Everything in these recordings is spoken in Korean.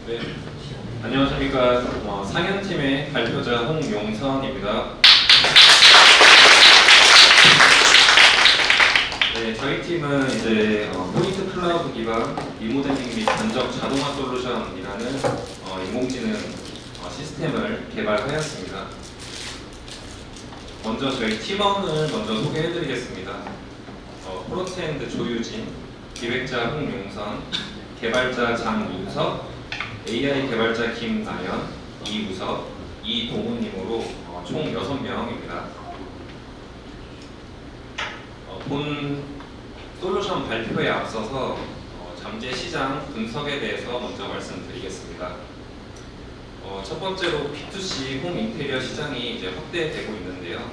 네, 안녕하십니까. 상현팀의 발표자 홍용선입니다. 네, 저희 팀은 이제 포인트 클라우드 기반 리모델링 및 견적 자동화 솔루션이라는 인공지능 시스템을 개발하였습니다. 먼저 저희 팀원을 먼저 소개해드리겠습니다. 프론트엔드 조유진, 기획자 홍용선, 개발자 장윤석, AI 개발자 김나연, 이우석, 이동훈님으로 총 6명입니다. 본 솔루션 발표에 앞서서 잠재 시장 분석에 대해서 먼저 말씀드리겠습니다. 첫 번째로 B2C 홈 인테리어 시장이 이제 확대되고 있는데요.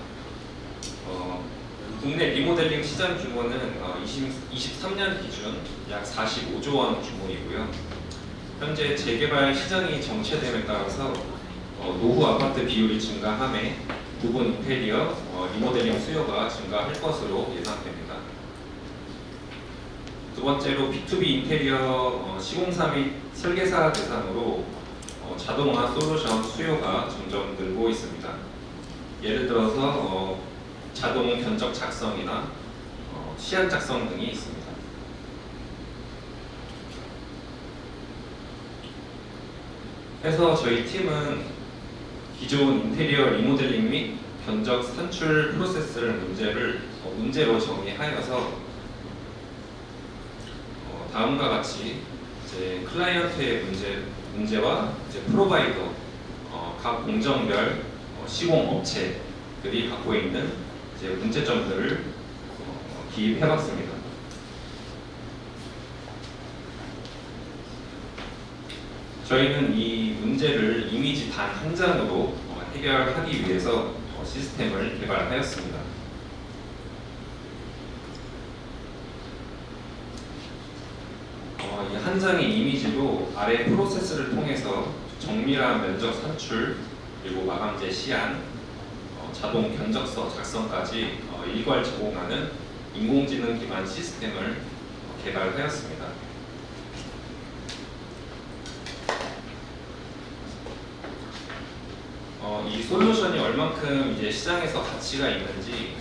국내 리모델링 시장 규모는 23년 기준 약 45조 원 규모이고요. 현재 재개발 시장이 정체됨에 따라서 노후 아파트 비율이 증가함에 부분 인테리어 리모델링 수요가 증가할 것으로 예상됩니다. 두 번째로 B2B 인테리어 시공사 및 설계사 대상으로 자동화 솔루션 수요가 점점 늘고 있습니다. 예를 들어서 자동 견적 작성이나 시안 작성 등이 있습니다. 그래서 저희 팀은 기존 인테리어 리모델링 및 견적 산출 프로세스를 문제로 정의하여서 다음과 같이 이제 클라이언트의 문제와 이제 프로바이더 각 공정별 시공 업체들이 갖고 있는 이제 문제점들을 기입해봤습니다. 저희는 이 문제를 이미지 단 한 장으로 해결하기 위해서 시스템을 개발하였습니다. 이 한 장의 이미지로 아래 프로세스를 통해서 정밀한 면적 산출, 그리고 마감재 시안, 자동 견적서 작성까지 일괄 제공하는 인공지능 기반 시스템을 개발하였습니다. 이 솔루션이 얼만큼 이제 시장에서 가치가 있는지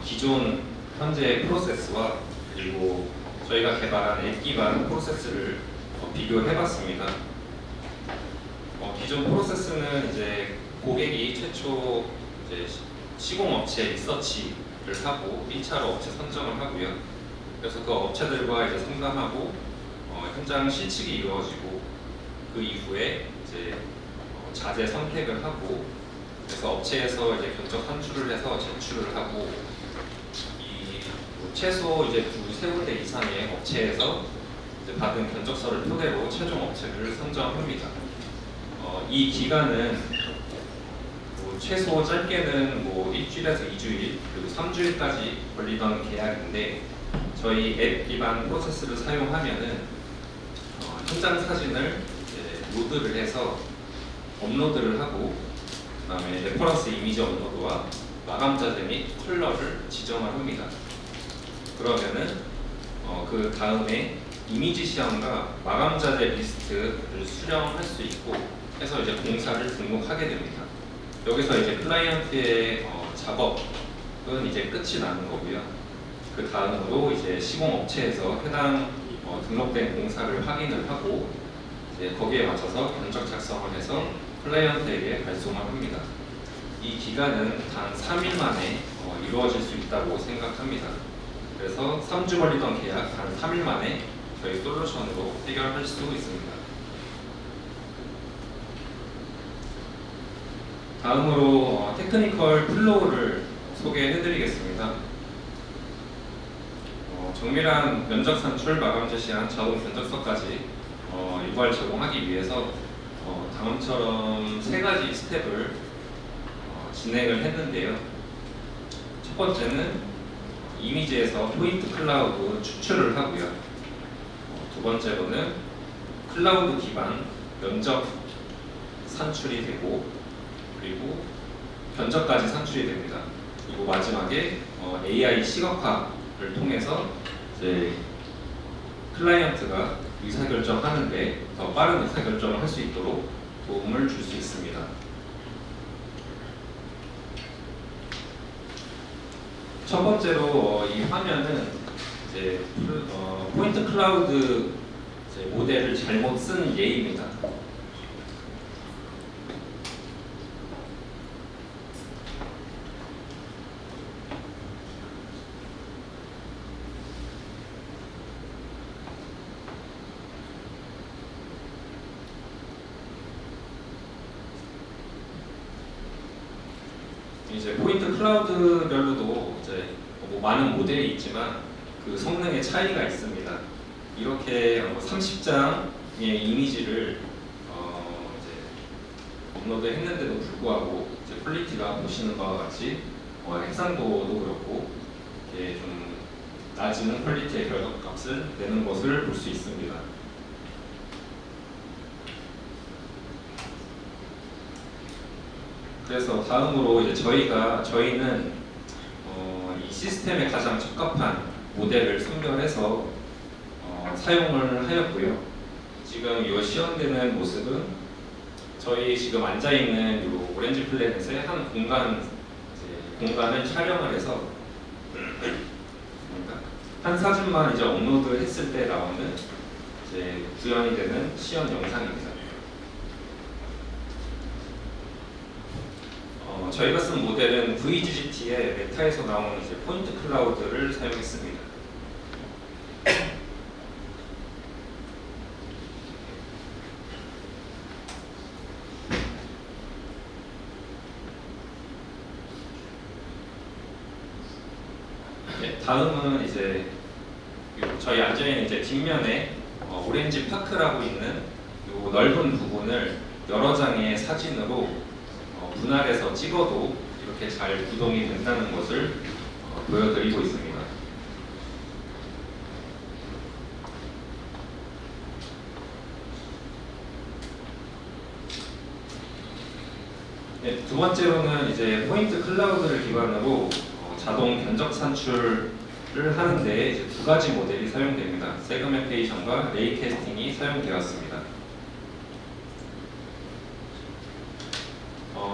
기존 현재 프로세스와 그리고 저희가 개발한 앱 기반 프로세스를 비교해봤습니다. 기존 프로세스는 이제 고객이 최초 이제 시공업체 리서치를 하고 1차로 업체 선정을 하고요. 그래서 그 업체들과 이제 상담하고 현장 실측이 이루어지고 그 이후에 이제 자재 선택을 하고 그래서 업체에서 이제 견적 산출을 해서 제출을 하고 이 최소 이제 두세 군데 이상의 업체에서 이제 받은 견적서를 토대로 최종 업체를 선정합니다. 이 기간은 최소 짧게는 일주일에서 2주일 그리고 3주일까지 걸리던 계약인데 저희 앱 기반 프로세스를 사용하면은 현장 사진을 이제 로드를 해서 업로드를 하고 그다음에 레퍼런스 이미지 업로드와 마감 자재 및 컬러를 지정을 합니다. 그러면은 그 다음에 이미지 시험과 마감 자재 리스트를 수령할 수 있고 해서 이제 공사를 등록하게 됩니다. 여기서 이제 클라이언트의 작업은 이제 끝이 나는 거고요. 그 다음으로 이제 시공업체에서 해당 등록된 공사를 확인을 하고 이제 거기에 맞춰서 견적 작성을 해서 클라이언트에게 발송을 합니다. 이 기간은 단 3일 만에 이루어질 수 있다고 생각합니다. 그래서 3주 걸리던 계약 단 3일 만에 저희 솔루션으로 해결할 수 있습니다. 다음으로 테크니컬 플로우를 소개해드리겠습니다. 정밀한 면적 산출, 마감재 시안, 자동 견적서까지 일괄 제공하기 위해서 다음처럼 3가지 스텝을 진행을 했는데요. 첫 번째는 이미지에서 포인트 클라우드 추출을 하고요. 두 번째로는 클라우드 기반 면적 산출이 되고 그리고 견적까지 산출이 됩니다. 그리고 마지막에 AI 시각화를 통해서 이제 클라이언트가 의사결정하는데 더 빠른 의사결정을 할 수 있도록 도움을 줄 수 있습니다. 첫 번째로 이 화면은 이제 포인트 클라우드 이제 모델을 잘못 쓴 예입니다. 이제 포인트 클라우드별로도 이제 뭐 많은 모델이 있지만 그 성능의 차이가 있습니다. 이렇게 30장의 이미지를 이제 업로드했는데도 불구하고 이제 퀄리티가 보시는 바와 같이 해상도도 그렇고 이렇게 좀 낮은 퀄리티의 결과값을 내는 것을 볼 수 있습니다. 그래서 다음으로 이제 저희는 이 시스템에 가장 적합한 모델을 선별해서 사용을 하였고요. 지금 이 시연되는 모습은 저희 지금 앉아 있는 이 오렌지 플래닛의 한 공간을 촬영을 해서 한 사진만 이제 업로드했을 때 나오는 이제 구현이 되는 시연 영상입니다. 저희가 쓴 모델은 VGGT의 메타에서 나오는 이제 포인트 클라우드를 사용했습니다. 네, 다음은 이제 저희 앉아 있는 이제 뒷면에 오렌지 파크라고 있는 이 넓은 부분을 여러 장의 사진으로 분할해서 찍어도 이렇게 잘 구동이 된다는 것을 보여드리고 있습니다. 네, 두 번째로는 이제 포인트 클라우드를 기반으로 자동 견적 산출을 하는데 이제 두 가지 모델이 사용됩니다. 세그멘테이션과 레이캐스팅이 사용되었습니다.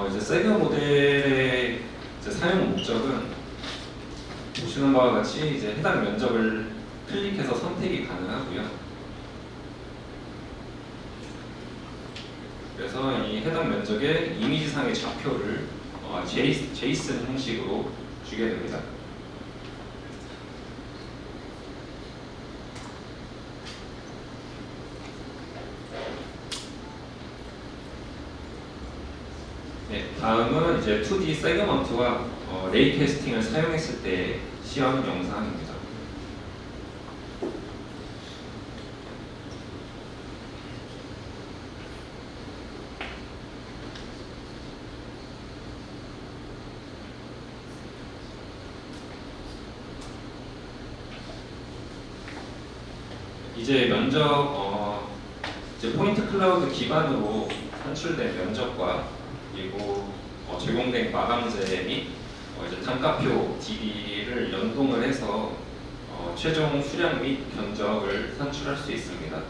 이제 세그 모델의 이제 사용 목적은 보시는 바와 같이 이제 해당 면적을 클릭해서 선택이 가능하고요. 그래서 이 해당 면적의 이미지상의 좌표를 제이슨 형식으로 주게 됩니다. 네, 다음은 이제 2D 세그먼트와 레이캐스팅을 사용했을 때의 시연 영상입니다. 이제 이제 포인트 클라우드 기반으로 산출된 면적과 그리고 제공된 마감재 및 이제 단가표 DB를 연동을 해서 최종 수량 및 견적을 산출할 수 있습니다.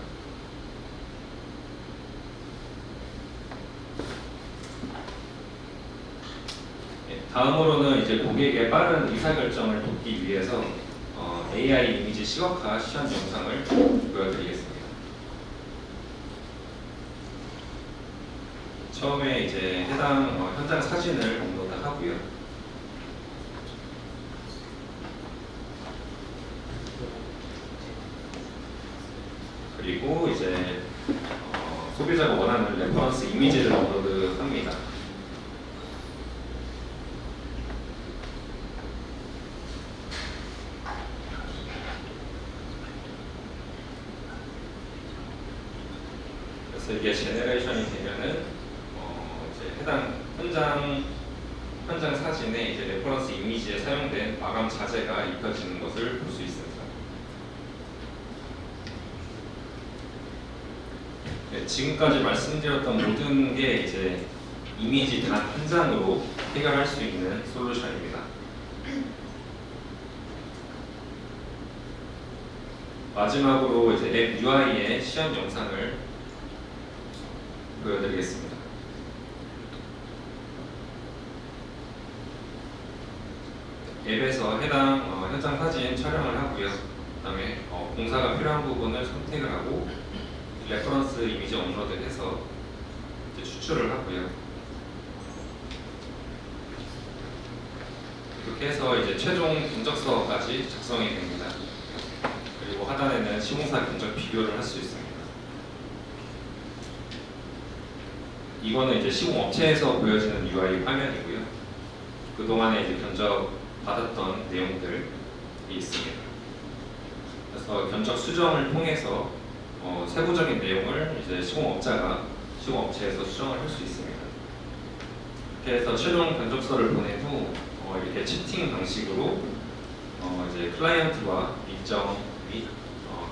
다음으로는 이제 고객의 빠른 의사결정을 돕기 위해서 AI 이미지 시각화 시연 영상을 보여드리겠습니다. 처음에 이제 해당 현장 사진을 업로드하고요. 그리고 이제 소비자가 원하는 레퍼런스 이미지를 업로드합니다. 그래서 이게 제너레이션이 되면은 이제 해당 현장 사진에 이제 레퍼런스 이미지에 사용된 마감 자재가 입혀지는 것을 볼 수 있습니다. 네, 지금까지 말씀드렸던 모든 게 이제 이미지 단 한 장으로 해결할 수 있는 솔루션입니다. 마지막으로 이제 앱 UI의 시연 영상을 보여드리겠습니다. 앱에서 해당 현장 사진 촬영을 하고요. 그다음에 공사가 필요한 부분을 선택을 하고 레퍼런스 이미지 업로드해서 이제 추출을 하고요. 이렇게 해서 이제 최종 견적서까지 작성이 됩니다. 그리고 하단에는 시공사 견적 비교를 할 수 있습니다. 이거는 이제 시공업체에서 보여지는 UI 화면이고요. 그동안에 이제 견적 받았던 내용들이 있습니다. 그래서 견적 수정을 통해서 세부적인 내용을 이제 시공업체에서 수정을 할 수 있습니다. 이렇게 해서 최종 견적서를 보낸 후 이렇게 채팅 방식으로 이제 클라이언트와 일정 및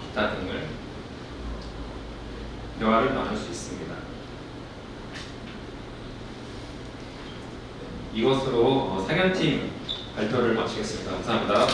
기타 등을 대화를 나눌 수 있습니다. 이것으로 상현팀 발표를 마치겠습니다. 감사합니다.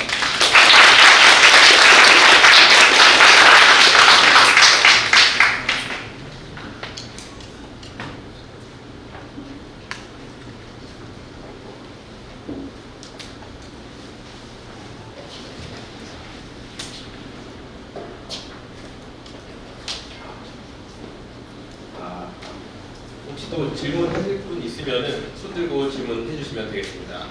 혹시 또 질문하실 분 있으면 손 들고 질문해 주시면 되겠습니다.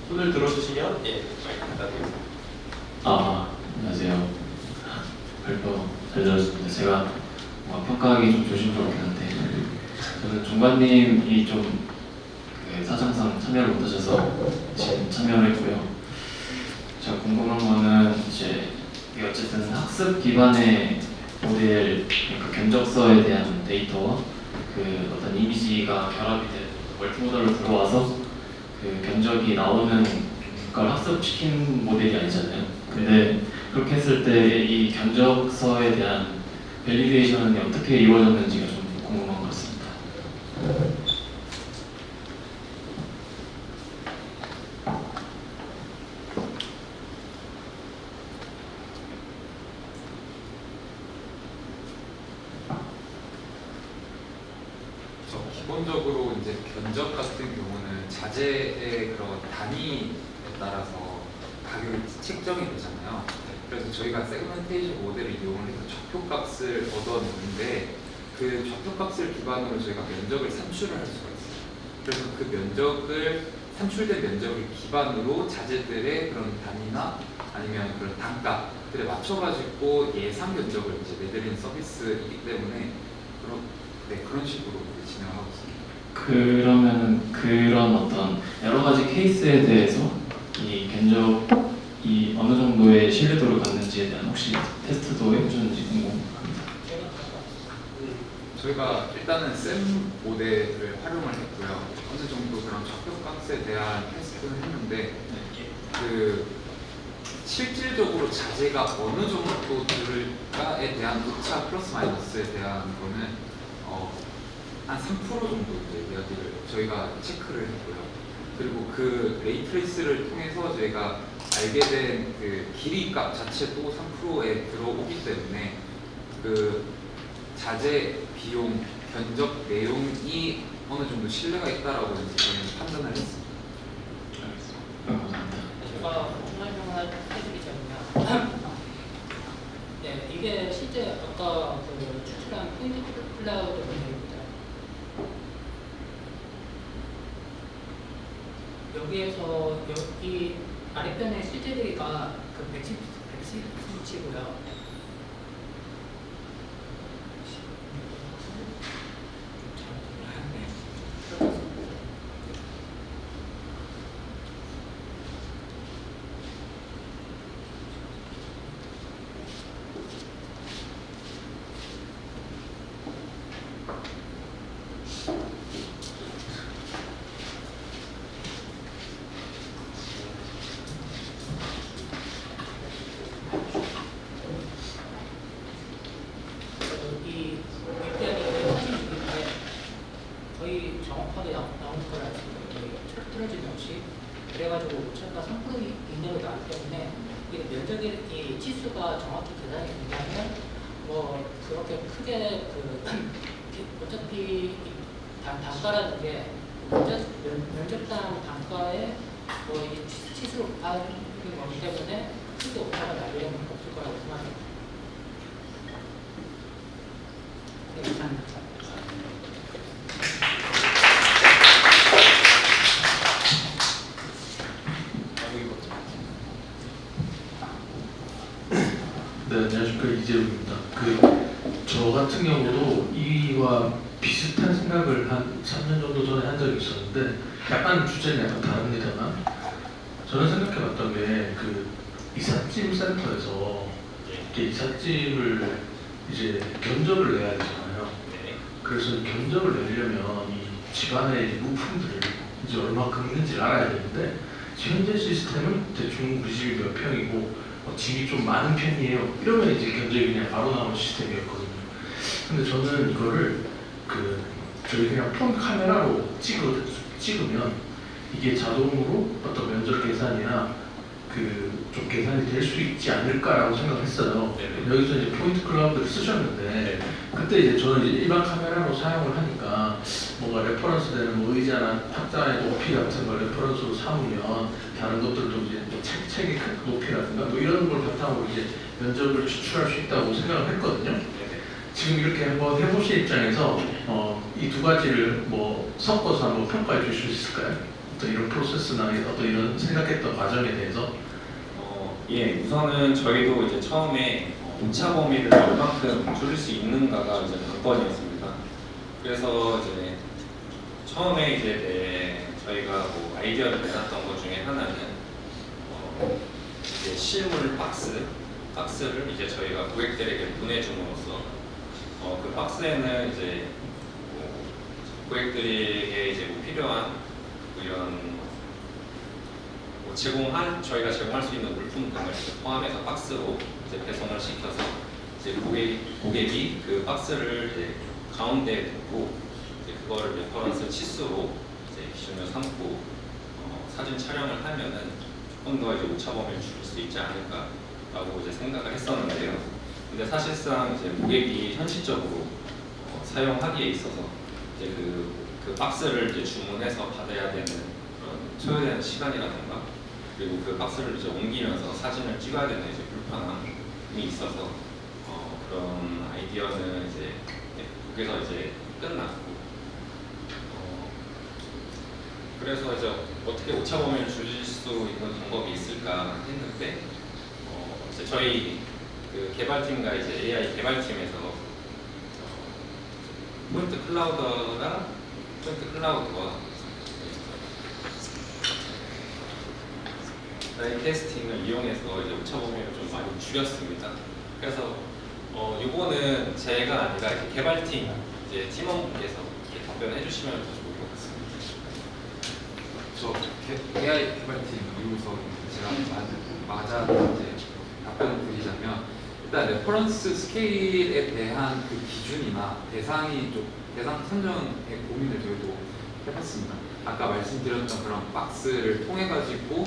손을 들어주시면 마이크 갖다 드리겠습니다. 안녕하세요. 발표 잘 들었습니다. 제가 평가하기 좀 조심스럽긴 한데 저는 종관님이 좀 사정상 참여를 못하셔서 지금 참여를 했고요. 제가 궁금한 거는 이제 이게 어쨌든 학습 기반의 모델, 그러니까 견적서에 대한 데이터와 그 어떤 이미지가 결합이 된 멀티모델로 들어와서 그 견적이 나오는 걸 학습시킨 모델이 아니잖아요. 근데 그렇게 했을 때 이 견적서에 대한 밸리데이션이 어떻게 이루어졌는지가 좀 궁금한 것 같습니다. 기본적으로 이제 견적 같은 경우는 자재의 그런 단위에 따라서 가격이 책정이 되잖아요. 그래서 저희가 세그멘테이션 모델을 이용해서 좌표값을 얻어내는데 그 좌표값을 기반으로 저희가 면적을 산출을 할 수가 있어요. 그래서 그 면적을 산출된 면적을 기반으로 자재들의 그런 단위나 아니면 그런 단가들에 맞춰가지고 예상 견적을 이제 내드리는 서비스이기 때문에 그런 식으로 진행하고 있습니다. 그러면은 그런 어떤 여러 가지 케이스에 대해서 이 견적이 어느 정도의 신뢰도를 갖는지에 대한 혹시 테스트도 해보셨는지 궁금합니다. 저희가 일단은 샘 모델을 활용을 했고요. 어느 정도 그런 좌표값에 대한 테스트를 했는데 그 실질적으로 자재가 어느 정도 들을까에 대한 오차 플러스 마이너스에 대한 거는 한 3% 정도 이야기를 저희가 체크를 했고요. 그리고 그 레이트레이스를 통해서 저희가 알게 된 그 길이 값 자체도 3%에 들어오기 때문에 그 자재 비용 견적 내용이 어느 정도 신뢰가 있다라고 이제 저희는 판단을 했습니다. 감사합니다. 제가 설명을 해드리자면 네, 이게 실제 아까 그 추출한 포인트 클라우드 모델입니다. 여기에서 여기 아래편에 실제대가 그 110수치고요. 치수가 정확히 계산이 된다면 뭐 그렇게 크게 어차피 이 단가라는 게 면접당 단가에 뭐이 치수로 곱하는 거기 때문에 크게 오차가 나려면 없을 거라고 생각합니다. 네, 이상입니다. 네, 안녕하십니까. 이재욱입니다. 저 같은 경우도 이와 비슷한 생각을 한 3년 정도 전에 한 적이 있었는데 약간 주제는 약간 다릅니다만 저는 생각해봤던 게 이삿짐 센터에서 이렇게 이삿짐을 이제 견적을 내야 되잖아요. 그래서 견적을 내려면 이 집안의 이 부품들을 이제 얼마 긁는지를 알아야 되는데 현재 시스템은 대충 우리 집이 몇 평이고 짐이 좀 많은 편이에요. 이러면 이제 견적이 그냥 바로 나오는 시스템이었거든요. 근데 저는 이거를 저희 그냥 폰 카메라로 찍으면 이게 자동으로 어떤 면적 계산이나 좀 계산이 될 수 있지 않을까라고 생각했어요. 여기서 이제 포인트 클라우드를 쓰셨는데 그때 이제 저는 이제 일반 카메라로 사용을 하니까 뭔가 레퍼런스 되는 뭐 의자나 탁자의 높이 같은 걸 레퍼런스로 삼으면 다른 것들도 이제 뭐 책의 높이라든가 뭐 이런 걸 바탕으로 이제 면적을 추출할 수 있다고 생각을 했거든요. 지금 이렇게 한번 해보실 입장에서 이 두 가지를 뭐 섞어서 한번 평가해 주실 수 있을까요? 어떤 이런 프로세스나 어떤 이런 생각했던 과정에 대해서? 예, 우선은 저희도 이제 처음에 오차 범위를 얼만큼 줄일 수 있는가가 이제 관건이었습니다. 그래서 이제 처음에 이제 저희가 뭐 아이디어를 내놨던 것 중에 하나는 이제 실물 박스를 이제 저희가 고객들에게 보내줌으로써 그 박스에는 이제 고객들에게 이제 뭐 필요한 이런 저희가 제공할 수 있는 물품 등을 포함해서 박스로 이제 배송을 시켜서 이제 고객이 그 박스를 이제 가운데에 두고 이제 그거를 레퍼런스 치수로 이제 기준을 삼고 사진 촬영을 하면은 조금 더 이제 오차 범위를 줄일 수 있지 않을까라고 이제 생각을 했었는데요. 근데 사실상 이제 고객이 현실적으로 사용하기에 있어서 이제 그 박스를 이제 주문해서 받아야 되는 그런 소요되는 시간이라든가 그리고 그 박스를 이제 옮기면서 사진을 찍어야 되는 이제 불편함이 있어서 그런 아이디어는 이제 거기서 이제 끝났고 그래서 이제 어떻게 오차 범위를 줄일 수 있는 방법이 있을까 했는데 이제 저희 그 개발팀과 이제 AI 개발팀에서 포인트 클라우드와 라인 테스팅을 이용해서 이제 오차 범위를 좀 많이 줄였습니다. 그래서 이거는 제가 아니라 이제 개발팀 이제 팀원분께서 이렇게 답변해 주시면 더 좋을 것 같습니다. 저 AI 개발팀 이루서 제가 맞아 이제 답변을 드리자면 일단 레퍼런스 스케일에 대한 그 기준이나 대상 선정의 고민을 저희도 해봤습니다. 아까 말씀드렸던 그런 박스를 통해 가지고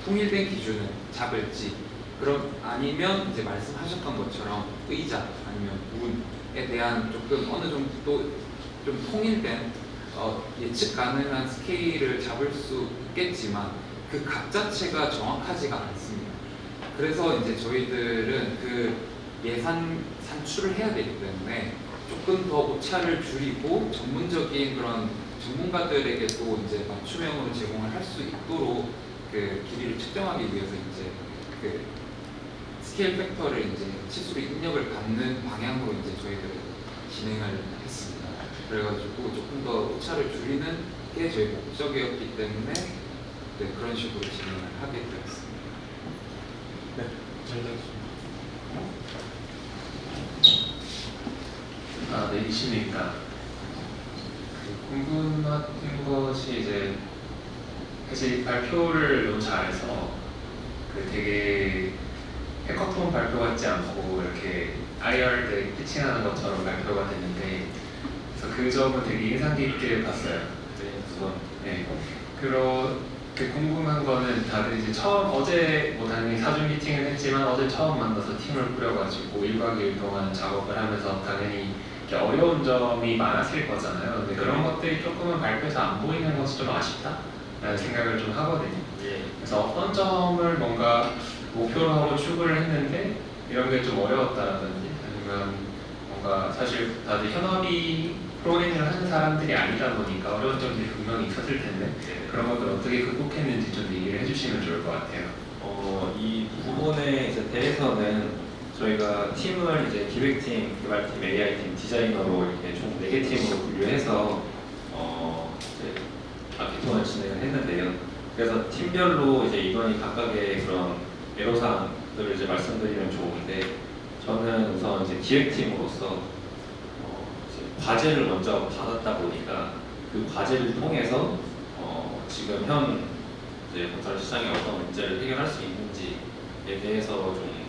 통일된 기준을 잡을지 그럼 아니면 이제 말씀하셨던 것처럼 의자 아니면 문에 대한 조금 어느 정도 좀 통일된 예측 가능한 스케일을 잡을 수 있겠지만 그 값 자체가 정확하지가 않습니다. 그래서 이제 저희들은 그 예산 산출을 해야 되기 때문에 조금 더 오차를 줄이고 전문적인 그런 전문가들에게도 이제 맞춤형으로 제공을 할 수 있도록 그 길이를 측정하기 위해서 이제 그 스케일 팩터를 이제 치수로 입력을 받는 방향으로 이제 저희들이 진행을 했습니다. 그래가지고 조금 더 오차를 줄이는 게 저희 목적이었기 때문에 네, 그런 식으로 진행을 하게 되었습니다. 네, 잘 들었습니다. 네, 이신입니다. 궁금한 것이 이제 사실 발표를 너무 잘해서 되게 해커톤 발표 같지 않고 이렇게 IR 때 피칭하는 것처럼 발표가 됐는데 그래서 그 점은 되게 인상 깊게 봤어요. 네, 우선 그 궁금한 거는 다들 이제 처음 어제 뭐 당연히 사전 미팅을 했지만 어제 처음 만나서 팀을 꾸려가지고 1박 2일 동안 작업을 하면서 당연히 이렇게 어려운 점이 많았을 거잖아요. 근데 그런 것들이 조금은 발표에서 안 보이는 것이 좀 아쉽다라는 생각을 좀 하거든요. 그래서 어떤 점을 뭔가 목표로 하고 추구를 했는데 이런 게 좀 어려웠다라든지 아니면 뭔가 사실 다들 현업이 프로그래밍을 하는 사람들이 아니다 보니까 어려운 점들이 분명히 있었을 텐데 그런 것들 어떻게 극복했는지 좀 얘기를 해주시면 좋을 것 같아요. 이 부분에 이제 대해서는 저희가 팀을 이제 기획팀, 개발팀, AI팀, 디자이너로 이렇게 총 4개 팀으로 분류해서 이제 마케팅을 진행을 했는데요. 그래서 팀별로 이제 이번이 각각의 그런 애로사항들을 이제 말씀드리면 좋은데 저는 우선 이제 기획팀으로서 이제 과제를 먼저 받았다 보니까 그 과제를 통해서 지금 현 이제 건설 시장에 어떤 문제를 해결할 수 있는지에 대해서 좀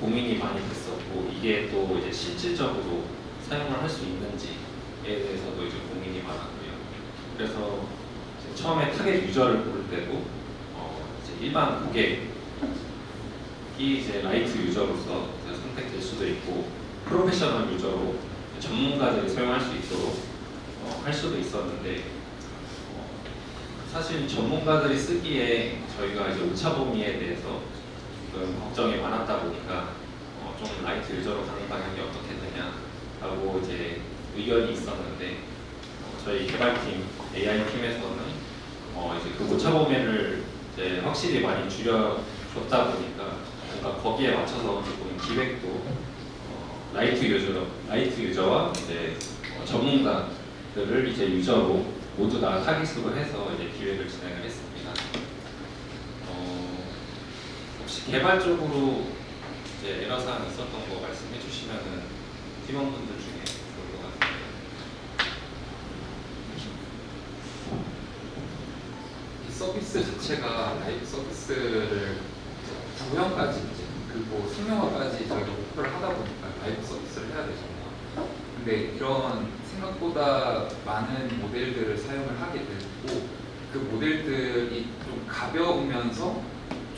고민이 많이 됐었고 이게 또 이제 실질적으로 사용을 할 수 있는지에 대해서도 이제 고민이 많았고요. 그래서 이제 처음에 타겟 유저를 고를 때도 이제 일반 고객이 이제 라이트 유저로서 이제 선택될 수도 있고 프로페셔널 유저로 전문가들이 사용할 수 있도록 할 수도 있었는데 사실 전문가들이 쓰기에 저희가 이제 오차 범위에 대해서 지금 걱정이 많았다 보니까 좀 라이트 유저로 가는 방향이 어떻겠느냐라고 이제 의견이 있었는데 저희 개발팀, AI 팀에서는 이제 그 오차 범위를 이제 확실히 많이 줄여줬다 보니까 뭔가 거기에 맞춰서 조금 기획도 라이트 유저와 이제 전문가들을 이제 유저로 모두 다 타깃으로 해서 이제 기획을 진행을 했습니다. 혹시 개발적으로 이제 애로사항 있었던 거 말씀해 주시면은 팀원분들 중에 좋을 것 같아요. 이 서비스 자체가 라이브 서비스를 구형까지 이제 그리고 승용화까지 저희가 목표를 하다 보니까 라이브 서비스를 해야 되잖아요. 근데 이런 생각보다 많은 모델들을 사용을 하게 되고 그 모델들이 좀 가벼우면서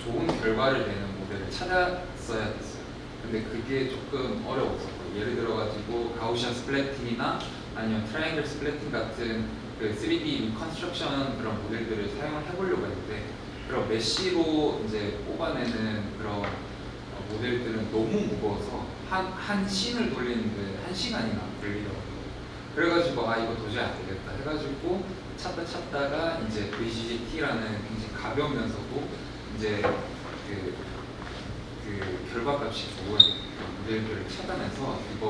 좋은 결과를 내는 모델을 찾았어야 됐어요. 근데 그게 조금 어려웠었고 예를 들어가지고 가우시안 스플래팅이나 아니면 트라이앵글 스플래팅 같은 그 3D 리컨스트럭션 그런 모델들을 사용을 해보려고 했는데 그런 메쉬로 이제 뽑아내는 그런 모델들은 너무 무거워서 한 씬을 돌리는데 1시간이나 걸리더라고요. 그래가지고 이거 도저히 안 되겠다 해가지고 찾다가 이제 VGT라는 굉장히 가벼우면서도 이제 그 결과값이 좋은 모델들을 찾아내서 이번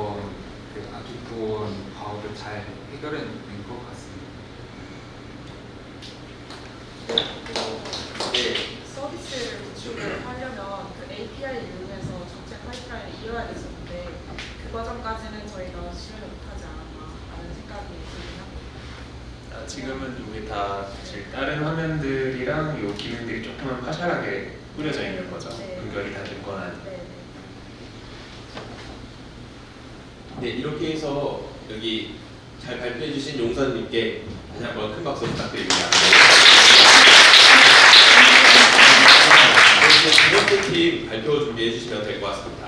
그 아키폰 과업을 잘 해결해낸 것 같습니다. 서비스를 구축을 하려면 그 API를 이용해서 전체 파이프라인을 이어야 됐었는데 그 과정까지는 저희가 수련을 못하지 않았나라는 생각이 들긴 합니다. 지금은 이게 다 사실 다른 화면들이랑 이 기능들이 조금은 파샬하게 뿌려져 있는 거죠. 네. 연결이 다 됐거나. 네. 네, 이렇게 해서 여기 잘 발표해주신 용선님께 다시 한번 큰 박수 부탁드립니다. 이제 두 번째 팀 발표 준비해 주시면 될 것 같습니다.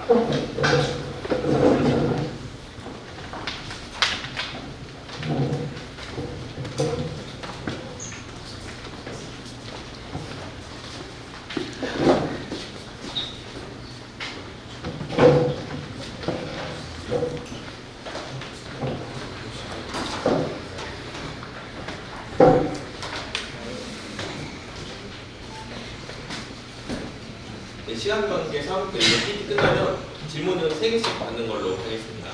네, 시간 관계상 이번 PT 끝나면 질문은 3개씩 받는 걸로 하겠습니다.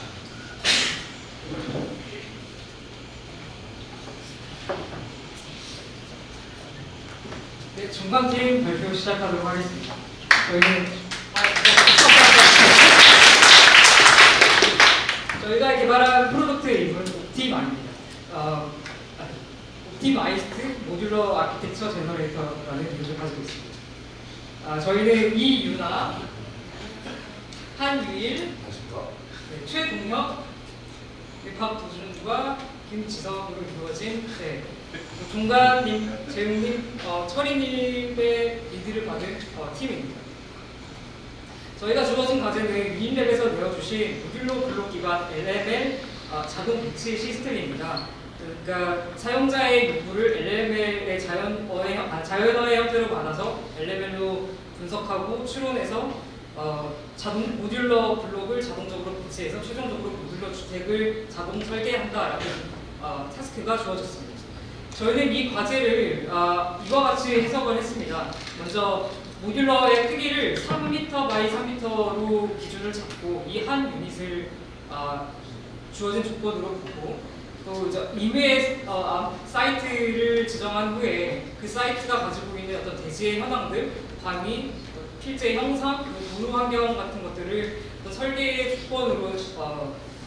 네, 중간팀 발표 시작하도록 하겠습니다. 저희가 개발한 프로덕트 이름은 옵티마입니다. 옵티마이스트 모듈러 아키텍처 제너레이터라는 이름을 가지고 있습니다. 저희는 이유나 한유일, 최동혁, 박도준과 김지성으로 이루어진 종관님, 재웅님, 철이님의 리드를 받은 팀입니다. 저희가 주어진 과제는 위인랩에서 내어주신 모듈러 블록 기반 LML 자동 배치 시스템입니다. 그러니까 사용자의 요구를 LML의 자연어의 형태로 받아서 LML로 분석하고 추론해서 자동 모듈러 블록을 자동적으로 배치해서 최종적으로 모듈러 주택을 자동 설계한다라는 타스크가 주어졌습니다. 저희는 이 과제를 이와 같이 해석을 했습니다. 먼저 모듈러의 크기를 3m by 3m로 기준을 잡고 이 한 유닛을 주어진 조건으로 보고 또 이제 이외의 사이트를 지정한 후에 그 사이트가 가지고 있는 어떤 대지의 현황들, 방위, 필재 형상, 도로 환경 같은 것들을 설계의 조건으로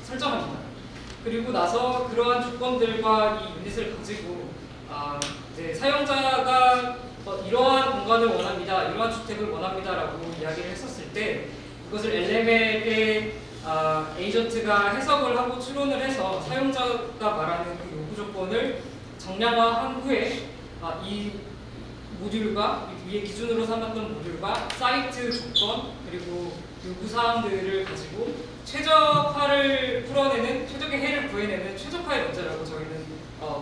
설정합니다. 그리고 나서 그러한 조건들과 이 유닛을 가지고 이제 사용자가 이러한 공간을 원합니다, 이러한 주택을 원합니다라고 이야기를 했었을 때 이것을 LML의 에이전트가 해석을 하고 추론을 해서 사용자가 말하는 그 요구 조건을 정량화한 후에 이 모듈과 위에 기준으로 삼았던 모듈과 사이트 조건 그리고 요구 사항들을 가지고 최적화를 풀어내는 최적의 해를 구해내는 최적화의 문제라고 저희는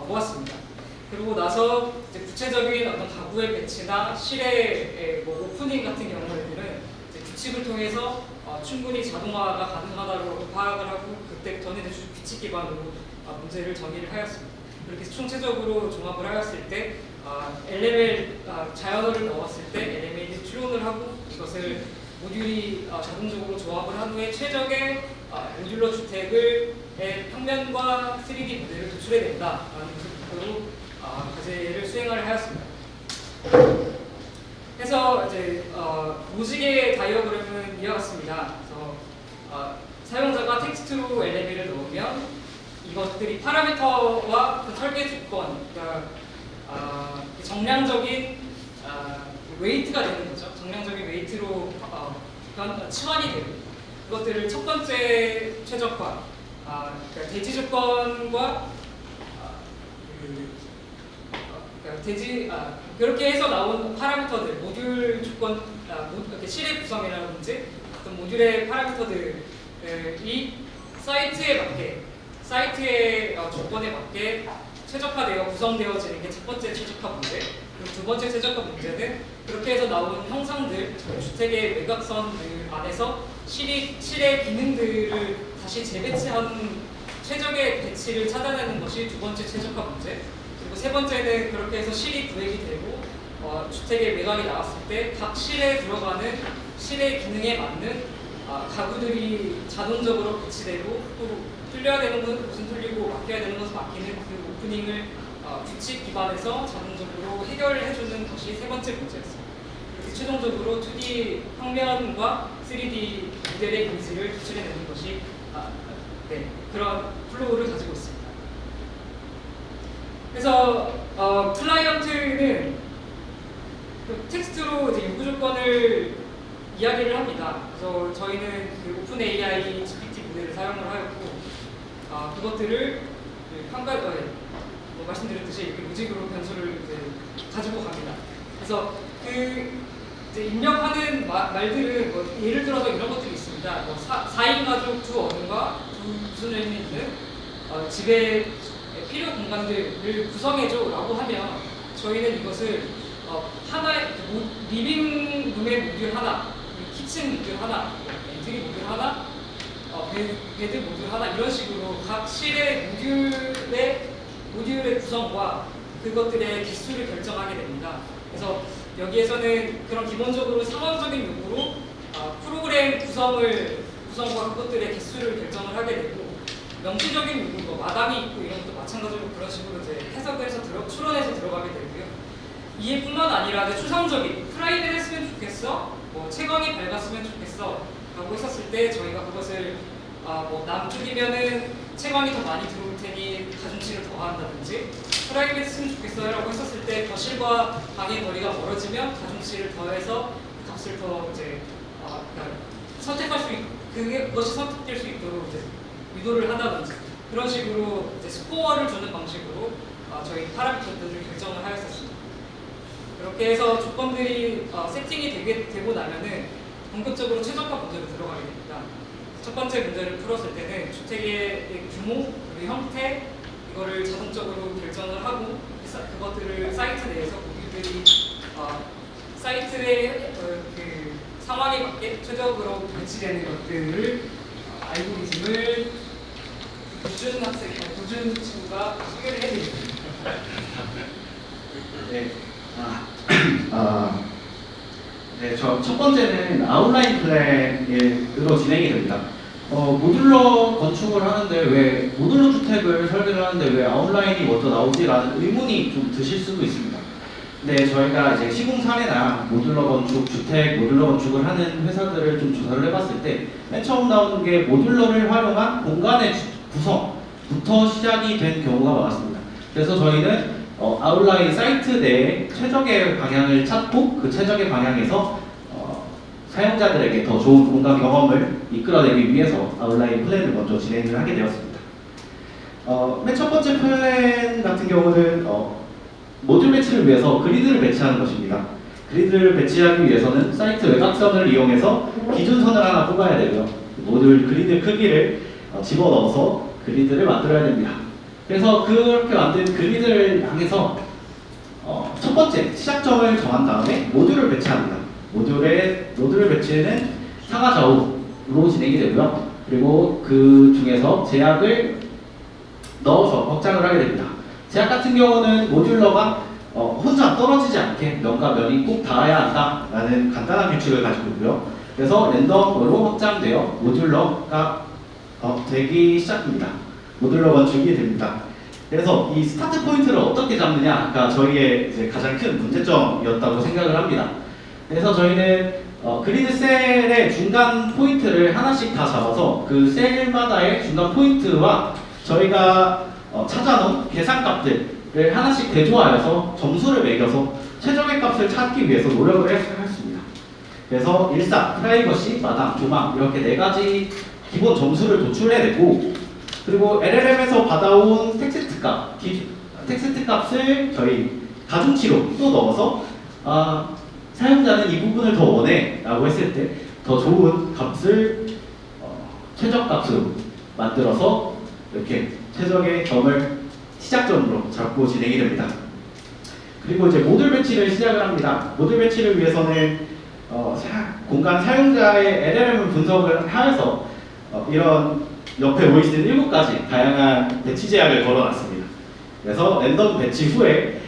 보았습니다. 그리고 나서 이제 구체적인 어떤 가구의 배치나 실의 오프닝 같은 경우에는 이제 규칙을 통해서 충분히 자동화가 가능하다고 파악을 하고 그때부터는 규칙 기반으로 문제를 정의를 하였습니다. 이렇게 총체적으로 종합을 하였을 때 LML 자연어를 넣었을 때 LML이 추론을 하고 이것을 모듈이 자동적으로 조합을 한 후에 최적의 모듈러 주택의 평면과 3D 모델을 도출해낸다라는 목표로 과제를 수행을 하였습니다. 그래서 이제 로직의 다이어그램은 이와 같습니다. 그래서 사용자가 텍스트로 LML을 넣으면 이것들이 파라미터와 그 설계 조건, 그러니까 정량적인 웨이트가 되는 거죠. 정량적인 웨이트로 치환이 되고 그것들을 첫 번째 최적화, 그러니까 대지 조건과 그렇게 해서 나온 파라미터들, 모듈 조건, 이렇게 실의 구성이라든지 어떤 모듈의 파라미터들이 사이트에 맞게, 사이트의 조건에 맞게 최적화되어 구성되어지는 게 첫 번째 최적화 문제. 그리고 두 번째 최적화 문제는 그렇게 해서 나온 형상들, 주택의 외곽선들 안에서 실의 기능들을 다시 재배치한 최적의 배치를 찾아내는 것이 두 번째 최적화 문제. 그리고 세 번째는 그렇게 해서 실이 구획이 되고 주택의 외곽이 나왔을 때 각 실에 들어가는 실의 기능에 맞는 가구들이 자동적으로 배치되고 또 뚫려야 되는 곳은 뚫리고 막혀야 되는 곳은 막히는 그 오프닝을 규칙 기반에서 자동적으로 해결을 해주는 것이 세 번째 문제였습니다. 그래서 최종적으로 2D 평면과 3D 모델의 이미지를 도출해내는 것이 그런 플로우를 가지고 있습니다. 그래서 클라이언트는 그 텍스트로 이제 요구 조건을 이야기를 합니다. 그래서 저희는 그 오픈 AI GPT 모델을 사용을 하였고 그것들을 말씀드렸듯이 로직으로 변수를 이제 가지고 갑니다. 그래서 그 이제 입력하는 말들은 예를 들어서 이런 것들이 있습니다. 4인 가족 두 어른과 두 무슨 의미 있는 집의 필요 공간들을 구성해줘라고 하면 저희는 이것을 하나의 리빙룸의 모듈 하나, 키친 모듈 하나, 엔트리 모듈 하나, 베드 모듈 하나 이런 식으로 각 실의 모듈의 구성과 그것들의 개수를 결정하게 됩니다. 그래서 여기에서는 그런 기본적으로 상황적인 요구로 프로그램 구성과 그것들의 개수를 결정을 하게 되고 명시적인 요구, 마감이 있고 이런 것도 마찬가지로 그런 식으로 이제 해석을 해서 추론해서 들어가게 되고요. 이해뿐만 아니라 추상적인 프라이빗했으면 좋겠어, 채광이 밝았으면 좋겠어 라고 했었을 때 저희가 그것을 남쪽이면은 채광이 더 많이 들어올 테니 가중치를 더한다든지 프라이빗했으면 좋겠어 라고 했었을 때 거실과 방의 거리가 멀어지면 가중치를 더해서 값을 더 이제 선택할 수 있고 그것이 선택될 수 있도록 이제 유도를 한다든지 그런 식으로 이제 스코어를 주는 방식으로 저희 파라미터들을 결정을 하였었습니다. 그렇게 해서 조건들이 세팅이 되고 나면은 본격적으로 최적화 문제로 들어가게 됩니다. 첫 번째 문제를 풀었을 때는 주택의 규모, 그리고 형태 이거를 자동적으로 결정을 하고 그것들을 사이트 내에서 고객들이 사이트의 그 상황에 맞게 최적으로 배치되는 것들을 알고리즘을 도준 친구가 소개를 해드립니다. 네. 네, 저 첫 번째는 아웃라인 플랜으로 진행이 됩니다. 모듈러 건축을 하는데 왜 모듈러 주택을 설계를 하는데 왜 아웃라인이 먼저 나오지라는 의문이 좀 드실 수도 있습니다. 근데 저희가 이제 시공 사례나 모듈러 건축, 주택 모듈러 건축을 하는 회사들을 좀 조사를 해봤을 때 맨 처음 나오는 게 모듈러를 활용한 공간의 구성부터 시작이 된 경우가 많았습니다. 그래서 저희는 아웃라인 사이트 내에 최적의 방향을 찾고 그 최적의 방향에서 사용자들에게 더 좋은 공간 경험을 이끌어내기 위해서 아웃라인 플랜을 먼저 진행을 하게 되었습니다. 맨 첫 번째 플랜 같은 경우는 모듈 배치를 위해서 그리드를 배치하는 것입니다. 그리드를 배치하기 위해서는 사이트 외곽선을 이용해서 기준선을 하나 뽑아야 되고요. 모듈 그리드 크기를 집어넣어서 그리드를 만들어야 됩니다. 그래서 그렇게 만든 그리드를 향해서 첫 번째 시작점을 정한 다음에 모듈을 배치합니다. 모듈의 배치는 상하좌우로 진행이 되고요. 그리고 그 중에서 제약을 넣어서 확장을 하게 됩니다. 제약 같은 경우는 모듈러가 혼자 떨어지지 않게 면과 면이 꼭 닿아야 한다라는 간단한 규칙을 가지고 있고요. 그래서 랜덤으로 확장되어 모듈러가 되기 시작합니다. 모듈러 건축이 됩니다. 그래서 이 스타트 포인트를 어떻게 잡느냐가 저희의 이제 가장 큰 문제점이었다고 생각을 합니다. 그래서 저희는 그리드 셀의 중간 포인트를 하나씩 다 잡아서 그 셀마다의 중간 포인트와 저희가 찾아놓은 계산값들을 하나씩 대조하여서 점수를 매겨서 최적의 값을 찾기 위해서 노력을 했습니다. 그래서 일상, 프라이버시, 마당, 조망 이렇게 4가지 기본 점수를 도출해내고 그리고 LLM에서 받아온 텍스트 값을 저희 가중치로 또 넣어서 사용자는 이 부분을 더 원해 라고 했을 때 더 좋은 값을 최적값으로 만들어서 이렇게 최적의 점을 시작점으로 잡고 진행이 됩니다. 그리고 이제 모듈 배치를 시작을 합니다. 모듈 배치를 위해서는 공간 사용자의 LLM을 분석을 하여서 이런 옆에 보이시는 7가지 다양한 배치 제약을 걸어놨습니다. 그래서 랜덤 배치 후에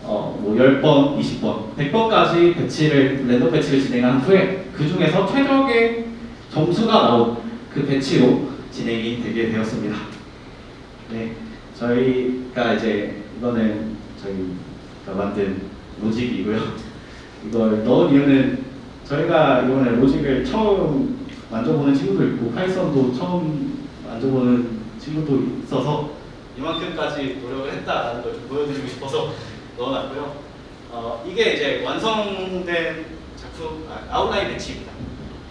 10번, 20번, 100번까지 랜덤 배치를 진행한 후에 그 중에서 최적의 점수가 나온 그 배치로 진행이 되게 되었습니다. 네, 저희가 이제 이거는 저희가 만든 로직이고요. 이걸 넣은 이유는 저희가 이번에 로직을 처음 만져보는 친구도 있고 파이썬도 처음 만져보는 친구도 있어서 이만큼까지 노력을 했다라는 걸 좀 보여드리고 싶어서 넣어놨고요. 이게 이제 완성된 작품 아웃라인 배치입니다.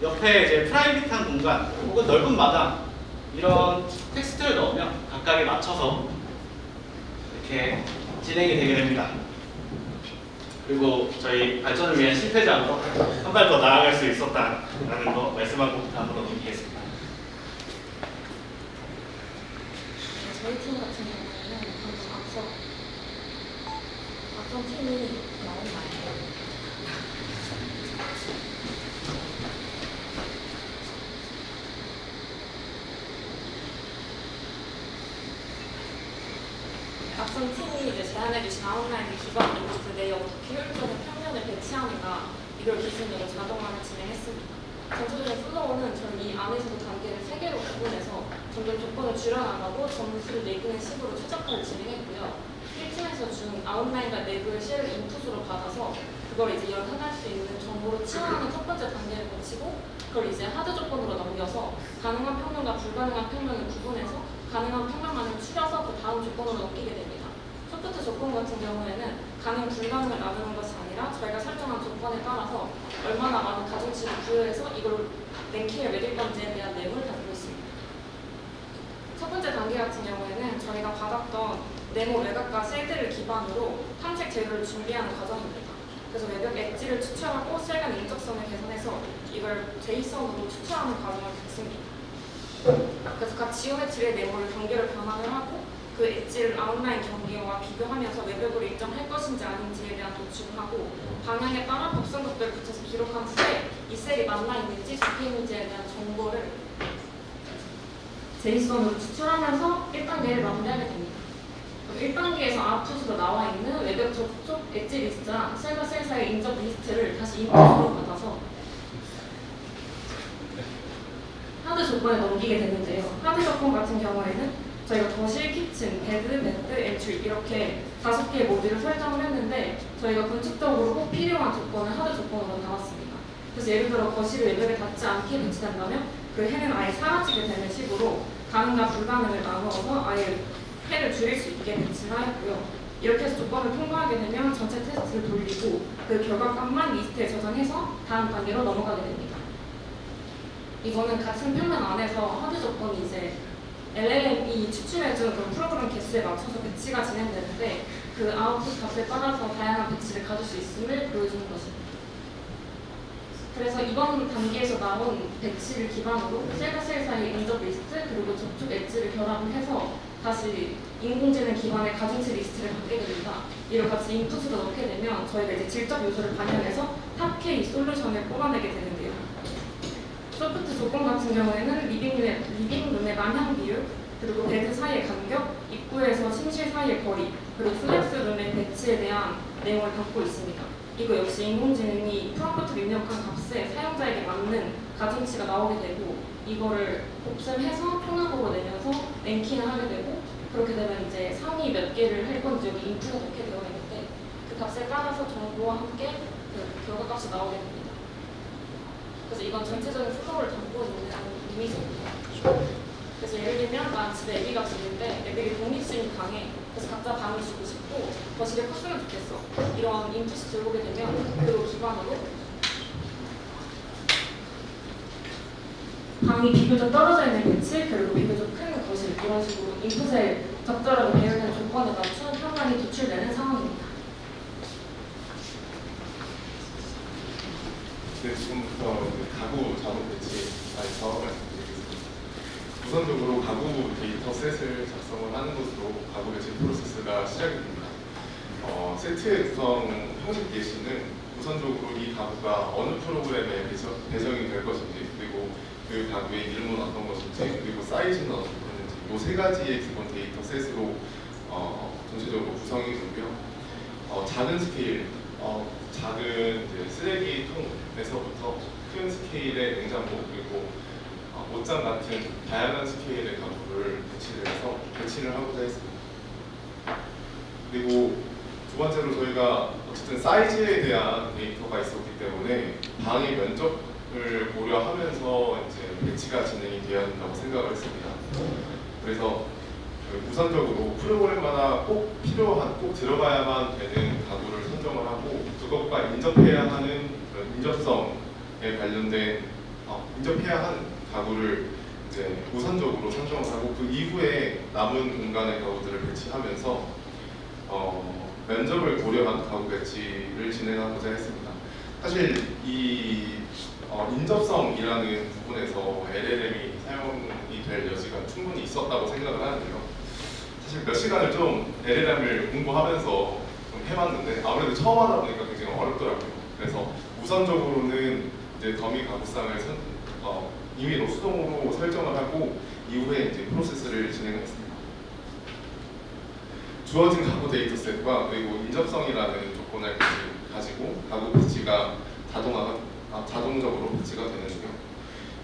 옆에 이제 프라이빗한 공간 혹은 넓은 마당 이런 텍스트를 넣으면 각각에 맞춰서 이렇게 진행이 되게 됩니다. 그리고 저희 발전을 위한 실패작으로 한 발 더 나아갈 수 있었다라는 거 말씀하고 다음으로 넘기겠습니다. 저희 팀 같은 경우에는 방금 앞선 팀이 나온 말이에요. 앞선 팀이 이제 제안해주신 아웃라인 기반으로 그 내에 어떻게 효율적인 평면을 배치하는가 이걸 기준으로 자동화를 진행했습니다. 전체적인 플로우는 저희 이 안에서도 단계를 3개로 구분해서 점점 조건을 줄여나가고 점수를 매기는 식으로 최적화를 진행했고요. 1팀에서 준 아웃라인과 내부의 실을 인풋으로 받아서 그걸 이제 연산할 수 있는 정보로 치환하는 첫 번째 단계를 거치고 그걸 이제 하드 조건으로 넘겨서 가능한 평면과 불가능한 평면을 구분해서 가능한 평면만을 추려서 그 다음 조건으로 넘기게 됩니다. 소프트 조건 같은 경우에는 가능 불가능을 나누는 것이 아니라 저희가 설정한 조건에 따라서 얼마나 많은 가중치를 부여해서 이걸 랭킹을 매길 건지에 대한 내용을 담고 있습니다. 첫 번째 단계 같은 경우에는 저희가 받았던 네모 외곽과 셀들을 기반으로 탐색 재료를 준비하는 과정입니다. 그래서 외벽 엣지를 추출하고 셀 간 인적성을 계산해서 이걸 제이선으로 추출하는 과정을 겪습니다. 그래서 각 지오메트리의 네모를 경계로 변환을 하고 그 엣지를 아웃라인 경계와 비교하면서 외벽으로 인정할 것인지 아닌지에 대한 도출을 하고 방향에 따라 법선극도를 붙여서 기록한 후에 이 셀이 만나 있는지 적혀 있는지에 대한 정보를 제이선으로 추출하면서 1단계를 마무리하게 됩니다. 1단계에서 아웃풋으로 나와 있는 외벽 접촉 엣지 리스트랑 셀과 셀 사이의 인접 리스트를 다시 인풋으로 받아서 하드 조건에 넘기게 되는데요. 하드 조건 같은 경우에는 저희가 거실, 키친, 베드, 매트, 엔트리 이렇게 5개의 모듈을 설정을 했는데 저희가 건축적으로 꼭 필요한 조건을 하드 조건으로 담았습니다. 그래서 예를 들어 거실이 외벽에 닿지 않게 배치된다면 그 해는 아예 사라지게 되는 식으로 가능과 불가능을 나누어서 아예 해를 줄일 수 있게 배치를 하였고요. 이렇게 해서 조건을 통과하게 되면 전체 테스트를 돌리고 그 결과값만 리스트에 저장해서 다음 단계로 넘어가게 됩니다. 이거는 같은 평면 안에서 하드 조건이 이제 LLM이 추출해준 그런 프로그램 개수에 맞춰서 배치가 진행되는데 그 아웃풋 값에 따라서 다양한 배치를 가질 수 있음을 보여주는 것입니다. 그래서 이번 단계에서 나온 배치를 기반으로 셀과 셀 사이의 인접 리스트 그리고 접촉 엣지를 결합을 해서 다시 인공지능 기반의 가중치 리스트를 받게 됩니다. 이를 같이 인풋으로 넣게 되면 저희가 이제 질적 요소를 반영해서 탑K 솔루션을 뽑아내게 되는데요. 소프트 조건 같은 경우에는 리빙룸의 만향 비율, 그리고 베드 사이의 간격, 입구에서 침실 사이의 거리, 그리고 플렉스룸의 배치에 대한 내용을 담고 있습니다. 이거 역시 인공지능이 프롬프트를 입력한 값에 사용자에게 맞는 가중치가 나오게 되고 이거를 곱셈해서 통합으로 내면서 랭킹을 하게 되고 그렇게 되면 이제 상위 몇 개를 할 건지 여기 인풋에 넣게 되어 있는데 그 값에 따라서 정보와 함께 그 결과값이 나오게 됩니다. 그래서 이건 전체적인 플로우를 담고 있는 이미지입니다. 그래서 예를 들면 난 집에 애기가 있는데 애들이 독립심이 강해. 그래서 각자 방을 주고 싶고 거실에 컸으면 좋겠어. 이런 인풋이 들어오게 되면 그걸 기반으로 방이 비교적 떨어져 있는 배치 그리고 비교적 큰 거실 이런 식으로 인풋에 적절하게 배열된 조건에 맞춘 평면이 도출되는 상황입니다. 네, 지금부터 가구 자동 배치에서 말씀드리겠습니다. 우선적으로 가구 데이터 셋을 작성을 하는 것으로 가구 배치 프로세스가 시작이 됩니다. 세트의 구성 형식 예시는 우선적으로 이 가구가 어느 프로그램에 배정이 될 것인지 그리고 그 가구의 이름은 어떤 것인지 그리고 사이즈는 어떻게 되는지 이 세 가지의 기본 데이터 셋으로 전체적으로 구성이 되고요. 작은 스케일, 작은 이제 쓰레기통에서부터 큰 스케일의 냉장고 그리고 옷장 같은 다양한 스케일의 가구를 배치를 하고자 했습니다. 그리고 두 번째로 저희가 어쨌든 사이즈에 대한 데이터가 있었기 때문에 방의 면적을 고려하면서 이제 배치가 진행이 되어야 한다고 생각을 했습니다. 그래서 우선적으로 프로그램마다 꼭 필요한, 꼭 들어가야만 되는 가구를 선정을 하고 그것과 인접해야 하는 인접성에 관련된 인접해야 하는 가구를 이제 우선적으로 선정을 하고 그 이후에 남은 공간의 가구들을 배치하면서 면적을 고려한 가구 배치를 진행하고자 했습니다. 사실 이 인접성이라는 부분에서 LLM이 사용이 될 여지가 충분히 있었다고 생각을 하는데요. 사실 몇 시간을 좀 LLM을 공부하면서 좀 해봤는데 아무래도 처음 하다 보니까 굉장히 어렵더라고요. 그래서 우선적으로는 이제 더미 가구상을 임의로 수동으로 설정을 하고 이후에 이제 프로세스를 진행했습니다. 주어진 가구 데이터셋과 그리고 인접성이라는 조건을 가지고 가구 배치가 자동적으로 배치가 되는데요.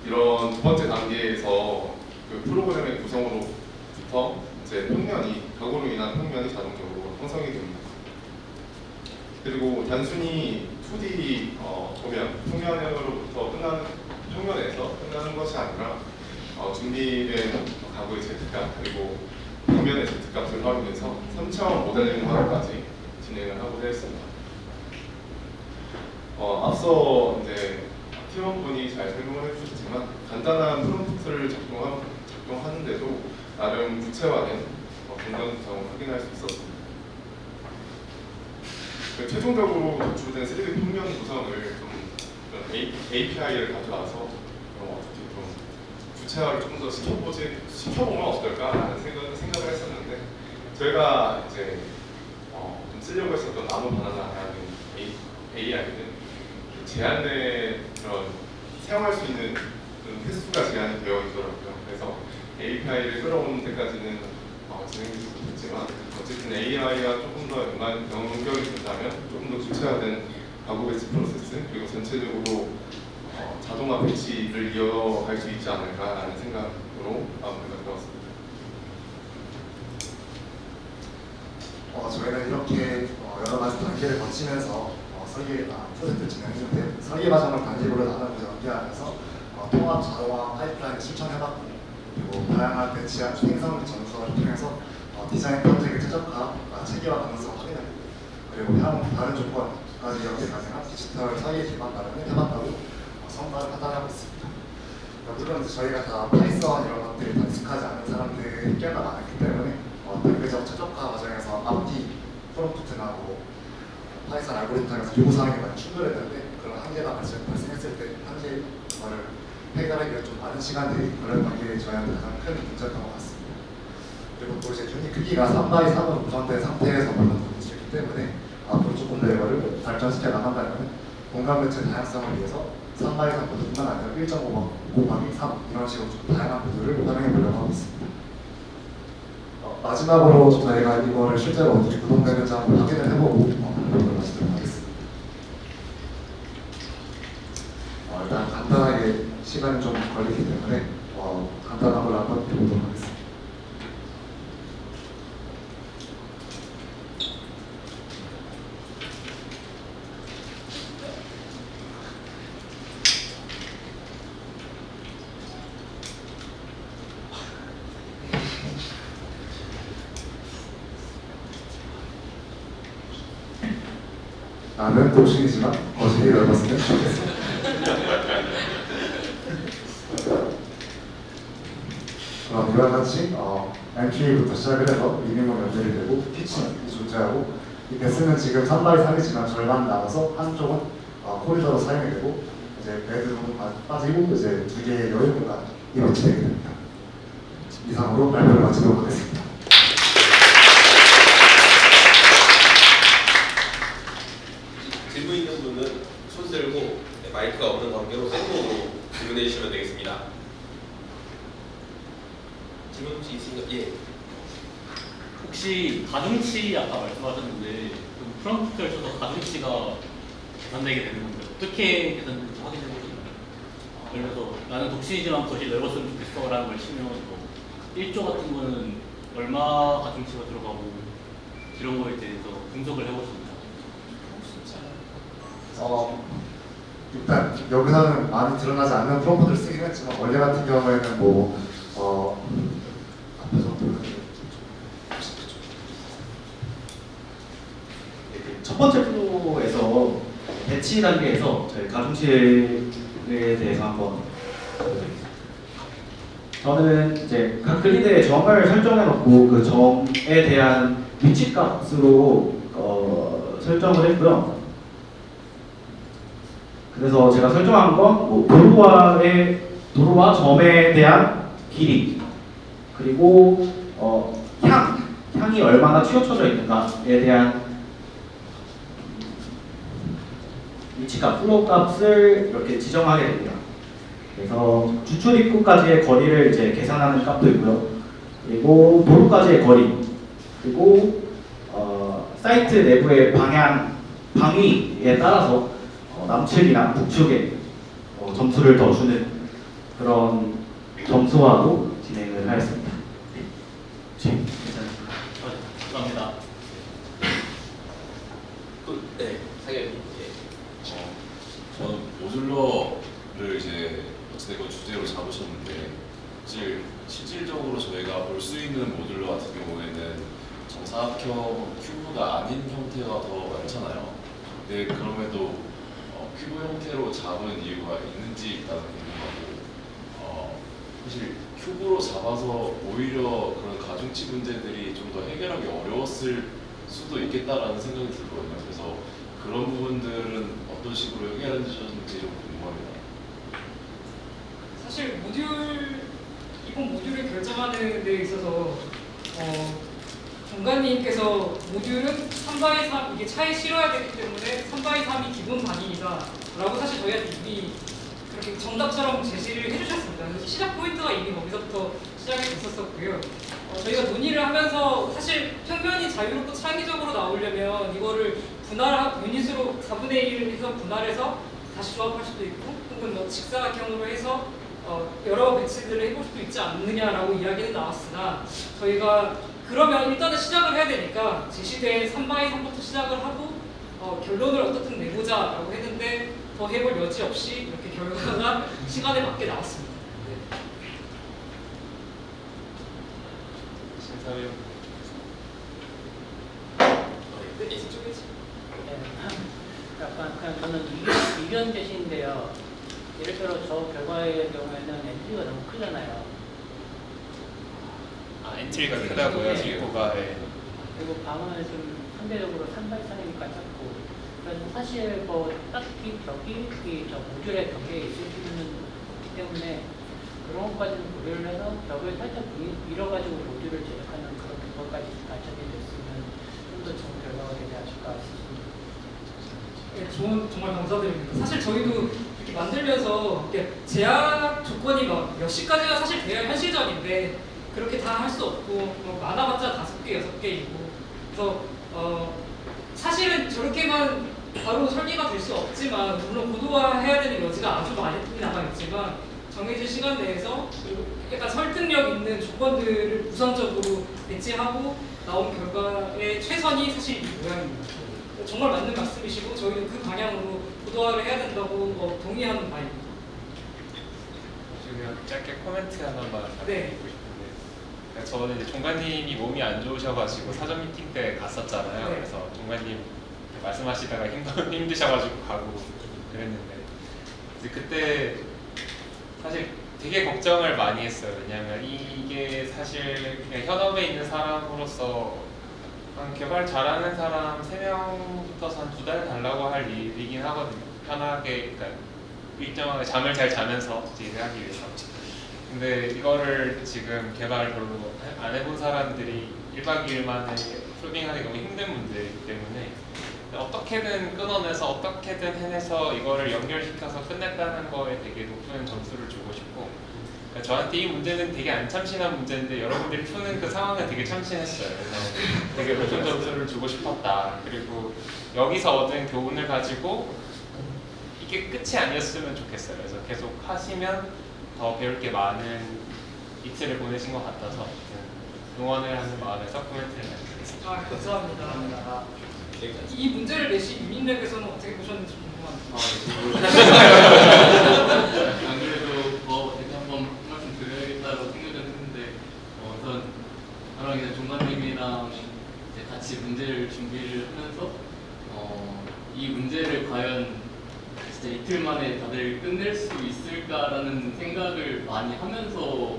이런 두 번째 단계에서 그 프로그램의 구성으로부터 이제 가구로 인한 평면이 자동적으로 형성이 됩니다. 그리고 단순히 2D 평면으로부터 평면에서 끝나는 것이 아니라 준비된 가구의 Z값 그리고 평면의 Z값을 활용해서 3차원 모델링 화까지 진행을 하고자 했습니다. 앞서 이제 팀원분이 잘 설명을 해주셨지만 간단한 프롬프트를 작동하는데도 나름 구체화된 공간 구성을 확인할 수 있었습니다. 최종적으로 도출된 3D 평면 구성을 좀 API를 가져와서 어떻게 좀 구체화를 좀 더 시켜보면 어떨까라는 생각을 했었는데 저희가 이제 좀 쓰려고 했었던 나무 바나나라는 AI는 제한된 그런 사용할 수 있는 횟수가 제한이 되어 있더라고요. 그래서 API를 끌어오는 데까지는 진행되지 못했지만 어쨌든 AI와 조금 더 연결이 된다면 조금 더 구체화된 가구 배치 프로세스 그리고 전체적으로 자동화 배치를 이어갈 수 있지 않을까라는 생각으로 마무리가 되었습니다. 저희는 이렇게 여러 가지 단계를 거치면서 프로젝트를 진행했는데 설계 과정을 단계별로 나누고 연계하면서 통합 자동화 파이프라인을 실천해봤고 그리고 다양한 배치와 생성 전수를 통해서 디자인 프로젝트 최적화, 체계화 가능성을 확인했고 그리고 향후 다른 조건까지 연계 가능한 디지털 설계 기반 마련을 해봤다고 성과를 판단하고 있습니다. 물론 저희가 다 파이썬 이런 것들이 다 익숙하지 않은 사람들이 꽤나 많기 때문에 단계적 최적화 과정에서 앞뒤 프롬프트나 파이썬 알고리즘에서 요구사항이 많이 충돌했는데 그런 한계가 발생했을 때 한계를 해결하기 위해 좀 많은 시간들이 걸렸던 게 저희한테 가장 큰 문제였던 것 같습니다. 그리고 또 이제 유닛 크기가 3x3으로 구성된 상태에서 물론 있기 때문에 앞으로 조금 더 이거를 발전시켜 나간다면 공간 배치 다양성을 위해서 3x3 보드뿐만 아니라 1.5 곱하기 3 이런 식으로 좀 다양한 보드를 활용해 보려고 하고 있습니다. 마지막으로 저희가 이거를 실제로 어떻게 구동되는지 한번 확인을 해보고 발표를 마치도록 하겠습니다. 일단 간단하게 시간이 좀 걸리기 때문에 간단한 걸로 한번 해보도록 하겠습니다. 나는 독신이지만 거실이 넓었으면 좋겠어. 그럼 이와 같이 엔트리부터 시작을 해서 리빙룸 연결이 되고 키친이 존재하고 이 베스는 지금 3x3이지만 절반 나와서 한쪽은 코리더로 사용이 되고 이제 베드룸 빠지고 이제 2개의 여유 공간이 배치되게 됩니다. 이상으로 발표를 마치도록 하겠습니다. 질문 있는 분은 손 들고 마이크가 없는 관계로 생목으로 질문해 주시면 되겠습니다. 질문 혹시 있으신가요? 예. 혹시 가중치 아까 말씀하셨는데 그 프롬프트를 써서 가중치가 계산되게 되는 건데 어떻게 계산되는지 확인해 보시나요? 예를 들어서 나는 독신이지만 거실이 넓었으면 좋겠어 라는 걸 치면 뭐 1조 같은 거는 얼마 가중치가 들어가고 이런 거에 대해서 분석을 해보십니다. 일단 여기서는 많이 드러나지 않는 프롬프트를 쓰긴 했지만 원래 같은 경우에는 첫 번째 플로에서 배치 단계에서 저희 가중치에 대해서 한번 저는 이제 각 그리드의 점을 설정해 놓고 그 점에 대한 위치 값으로 설정을 했고요. 그래서 제가 설정한 건 도로와 점에 대한 길이 그리고 향이 얼마나 치우쳐져 있는가에 대한 위치값, 플로우 값을 이렇게 지정하게 됩니다. 그래서 주출 입구까지의 거리를 이제 계산하는 값도 있고요. 그리고 도로까지의 거리, 그리고 사이트 내부의 방위에 따라서 남측이나 북측에 점수를 더 주는 그런 점수화로 진행을 하였습니다. 감사합니다. 네, 상현님. 저는 모듈러를 이제 어찌됐건 주제로 잡으셨는데 실질적으로 저희가 볼 수 있는 모듈러 같은 경우에는 정사각형 큐브가 아닌 형태가 더 많잖아요. 근데 그럼에도 큐브 형태로 잡은 이유가 있는지 일단 궁금하고 사실 큐브로 잡아서 오히려 그런 가중치 문제들이 좀 더 해결하기 어려웠을 수도 있겠다라는 생각이 들거든요. 그래서 그런 부분들은 어떤 식으로 해결하셨는지 좀 궁금합니다. 사실 이번 모듈을 결정하는 데 있어서 정관님께서 모듈은 3x3 이게 차에 실어야 되기 때문에 3x3이 기본 단위이다 라고 사실 저희한테 이미 그렇게 정답처럼 제시를 해주셨습니다. 그래서 시작 포인트가 이미 거기서부터 시작이 됐었고요. 저희가 논의를 하면서 사실 평면이 자유롭고 창의적으로 나오려면 이거를 유닛으로 4분의 1을 해서 분할해서 다시 조합할 수도 있고 혹은 뭐 직사각형으로 해서 여러 배치들을 해볼 수도 있지 않느냐라고 이야기는 나왔으나 저희가 그러면 일단은 시작을 해야 되니까 제시된 3x3부터 시작을 하고 결론을 어떻든 내보자라고 했는데 더 해볼 여지 없이 이렇게 결과가 시간에 맞게 나왔습니다. 심사위원. 이쪽이지. 약간 그냥 저는 이견 제시인데요. 예를 들어 저 결과의 경우에는 엔트리가 너무 크잖아요. 엔트리가 크다고요, 네. 지구가. 그리고 방은 좀 상대적으로 3x3이니까 작고 그래서 사실 뭐 딱히 저 모듈의 벽에 있을 수 있는 때문에 그런 것까지는 고려를 해서 벽을 살짝 밀어가지고 모듈을 제작하는 그런 것까지 발전이 됐으면 좀 더 좋은 결과가 되지 않을까 싶습니다. 네, 정말 감사드립니다. 사실 저희도 이렇게 만들면서 이렇게 제약 조건이 막 몇 시까지가 사실 돼야 현실적인데 그렇게 다 할 수 없고 뭐 많아봤자 5개, 6개이고 그래서 사실은 저렇게만 바로 설계가 될 수 없지만 물론 고도화해야 되는 여지가 아주 많이 남아있지만 정해진 시간 내에서 약간 설득력 있는 조건들을 우선적으로 배치하고 나온 결과의 최선이 사실 이 모양입니다. 정말 맞는 말씀이시고 저희는 그 방향으로 고도화를 해야 된다고 동의하는 바입니다. 지금 짧게 코멘트 하나만 네. 드리고 싶은데 저는 이제 종관님이 몸이 안 좋으셔가지고 사전 미팅 때 갔었잖아요. 네. 그래서 종관님 말씀하시다가 힘드셔가지고 가고 그랬는데 이제 그때 사실 되게 걱정을 많이 했어요. 왜냐하면 이게 사실 그냥 현업에 있는 사람으로서 개발 잘하는 사람 3명부터 한 2달 달라고 할 일이긴 하거든요. 편하게, 그러니까 일정하게 잠을 잘 자면서 일을 하기 위해서. 근데 이거를 지금 개발 별로 안 해본 사람들이 1박 2일 만에 프로빙하기 너무 힘든 문제이기 때문에 어떻게든 끊어내서 어떻게든 해내서 이거를 연결시켜서 끝냈다는 거에 되게 높은 점수를 주고 싶고 그러니까 저한테 이 문제는 되게 안 참신한 문제인데 여러분들이 푸는 그 상황은 되게 참신했어요. 그래서 되게 높은 점수를 주고 싶었다. 그리고 여기서 얻은 교훈을 가지고 이게 끝이 아니었으면 좋겠어요. 그래서 계속 하시면 더 배울 게 많은 이틀을 보내신 것 같아서 응원을 하는 마음에서 코멘트를 남기겠습니다. 감사합니다. 이 문제를 내신 유민랩에서는 어떻게 보셨는지 궁금합니다. 안 그래도 제가 한번 말씀 드려야겠다고 생각을 했는데 우선 저랑 이제 종관님이랑 이제 같이 문제를 준비를 하면서 이 문제를 과연 진짜 이틀 만에 다들 끝낼 수 있을까라는 생각을 많이 하면서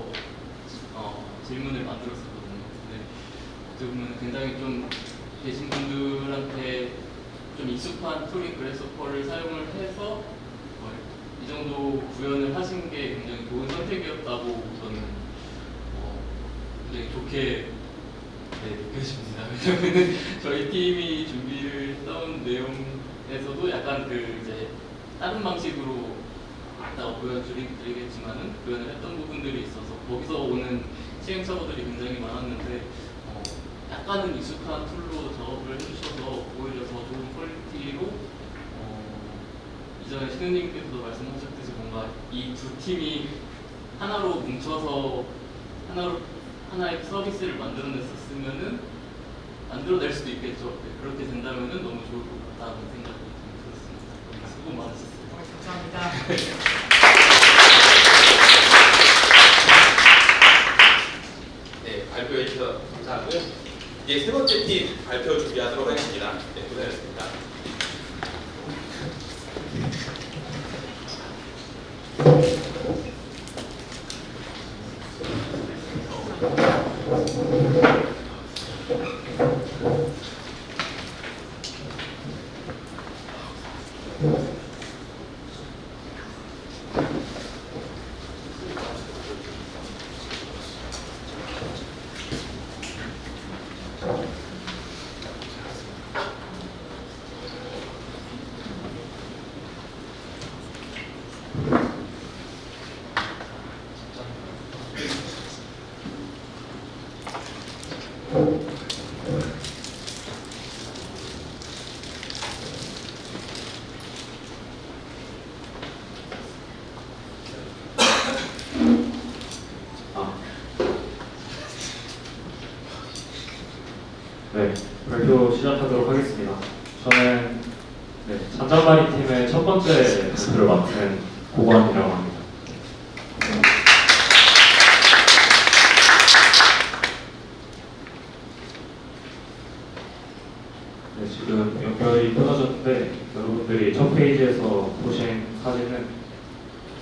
질문을 만들었었거든요. 근데 어떻게 보면 굉장히 좀 계신 분들한테 좀 익숙한 토리 그래스퍼를 사용을 해서 이 정도 구현을 하신 게 굉장히 좋은 선택이었다고 저는 굉장히 좋게 느껴집니다. 왜냐면은 저희 팀이 준비를 했던 내용에서도 약간 이제 다른 방식으로 이따가 보여드리겠지만은 구현을 했던 부분들이 있어서 거기서 오는 시행착오들이 굉장히 많았는데 약간은 익숙한 툴로 작업을 해주셔서 오히려 더 좋은 퀄리티로 이전에 신우님께서도 말씀하셨듯이 뭔가 이 두 팀이 하나로 뭉쳐서 하나의 서비스를 만들어냈었으면은 만들어낼 수도 있겠죠. 그렇게 된다면은 너무 좋을 것 같다는 생각이 들었습니다. 수고 많으셨어요. 감사합니다. 네, 발표해 주셔서 감사하고요. 이제 세 번째 팀 발표 준비하도록 하겠습니다. 네, 고생하셨습니다. 네, 발표 시작하도록 하겠습니다. 저는 잔잔바리 팀의 첫 번째 발표를 맡은 고관이라고 합니다. 네, 지금 연결이 끊어졌는데 여러분들이 첫 페이지에서 보신 사진은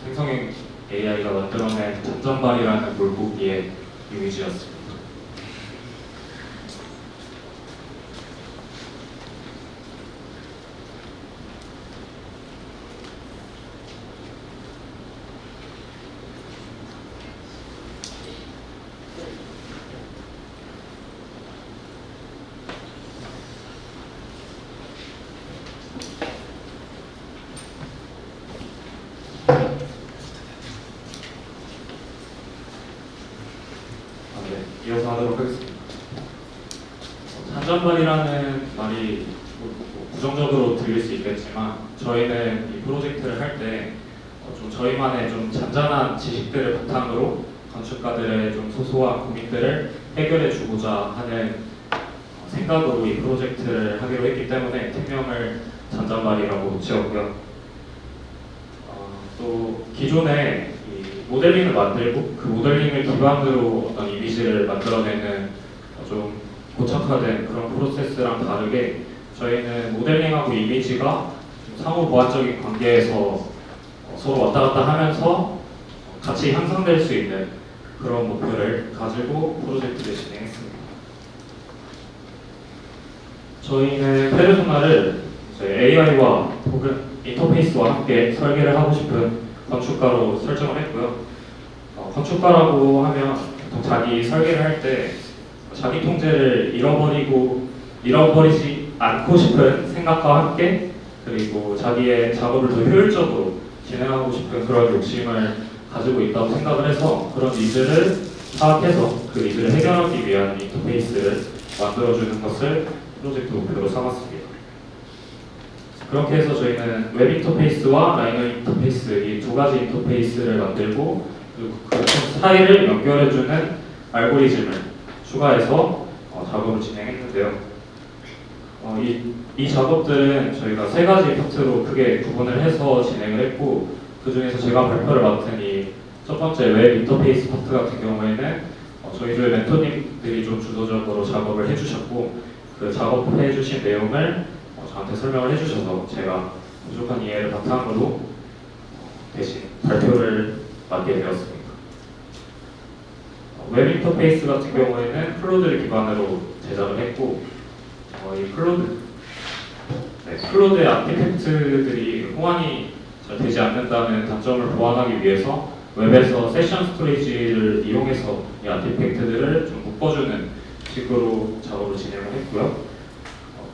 생성형 AI가 만들어낸 잔잔바리라는 물고기의 이미지였습니다. 이어서 하도록 하겠습니다. 잔잔바리라는 말이 부정적으로 들릴 수 있겠지만 저희는 이 프로젝트를 할 때 좀 저희만의 좀 잔잔한 지식들을 바탕으로 건축가들의 좀 소소한 고민들을 해결해 주고자 하는 생각으로 이 프로젝트를 하기로 했기 때문에 팀명을 잔잔바리라고 지었고요. 또 기존에 이 모델링을 만들고 그 모델링을 기반으로 어떤 이미지를 만들어내는 좀 고착화된 그런 프로세스랑 다르게 저희는 모델링하고 이미지가 좀 상호 보완적인 관계에서 서로 왔다 갔다 하면서 같이 향상될 수 있는 그런 목표를 가지고 프로젝트를 진행했습니다. 저희는 페르소나를 AI와 혹은 인터페이스와 함께 설계를 하고 싶은 건축가로 설정을 했고요. 건축가라고 하면 보통 자기 설계를 할 때 자기 통제를 잃어버리지 않고 싶은 생각과 함께 그리고 자기의 작업을 더 효율적으로 진행하고 싶은 그런 욕심을 가지고 있다고 생각을 해서 그런 니즈를 파악해서 그 니즈를 해결하기 위한 인터페이스를 만들어주는 것을 프로젝트 목표로 삼았습니다. 그렇게 해서 저희는 웹 인터페이스와 라이너 인터페이스 이 두 가지 인터페이스를 만들고 그리고 그 사이를 연결해주는 알고리즘을 추가해서 작업을 진행했는데요. 이 작업들은 저희가 세 가지 파트로 크게 구분을 해서 진행을 했고 그 중에서 제가 발표를 맡은 이 첫 번째 웹 인터페이스 파트 같은 경우에는 저희 조의 멘토님들이 좀 주도적으로 작업을 해주셨고 그 작업해주신 내용을 저한테 설명을 해주셔서 제가 부족한 이해를 바탕으로 대신 발표를 맡게 되었습니다. 웹 인터페이스 같은 경우에는 클로드를 기반으로 제작을 했고 이 클로드의 아티팩트들이 호환이 잘 되지 않는다는 단점을 보완하기 위해서 웹에서 세션 스토리지를 이용해서 이 아티팩트들을 좀 묶어주는 식으로 작업을 진행을 했고요.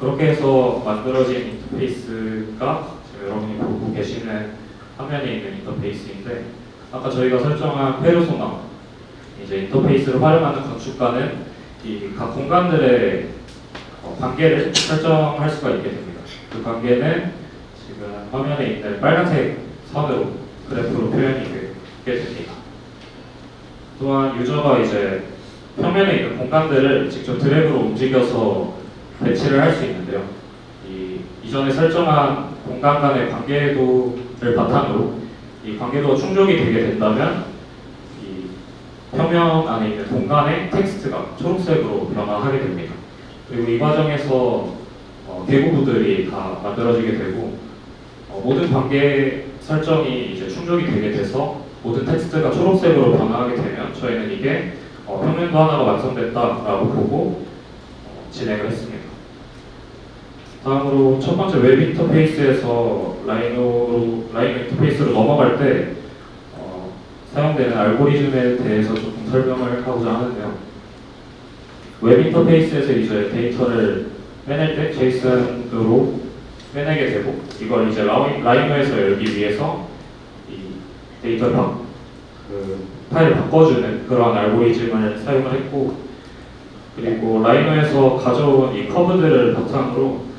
그렇게 해서 만들어진 인터페이스가 지금 여러분이 보고 계시는 화면에 있는 인터페이스인데 아까 저희가 설정한 페르소나 이제 인터페이스를 활용하는 건축가는 이 각 공간들의 관계를 설정할 수가 있게 됩니다. 그 관계는 지금 화면에 있는 빨간색 선으로 그래프로 표현이 되게 됩니다. 또한 유저가 이제 평면에 있는 공간들을 직접 드래그로 움직여서 배치를 할 수 있는데요. 이전에 설정한 공간 간의 관계도를 바탕으로 이 관계도가 충족이 되게 된다면 이 평면 안에 있는 공간의 텍스트가 초록색으로 변화하게 됩니다. 그리고 이 과정에서 개구부들이 다 만들어지게 되고 모든 관계 설정이 이제 충족이 되게 돼서 모든 텍스트가 초록색으로 변화하게 되면 저희는 이게 평면도 하나가 완성됐다라고 보고 진행을 했습니다. 다음으로 첫 번째 웹 인터페이스에서 라이노 인터페이스로 넘어갈 때 사용되는 알고리즘에 대해서 조금 설명을 하고자 하는데요. 웹 인터페이스에서 이제 데이터를 빼낼 때 JSON으로 빼내게 되고 이걸 이제 라이노에서 열기 위해서 이 데이터 파일을 바꿔주는 그런 알고리즘을 사용을 했고, 그리고 라이노에서 가져온 이 커브들을 바탕으로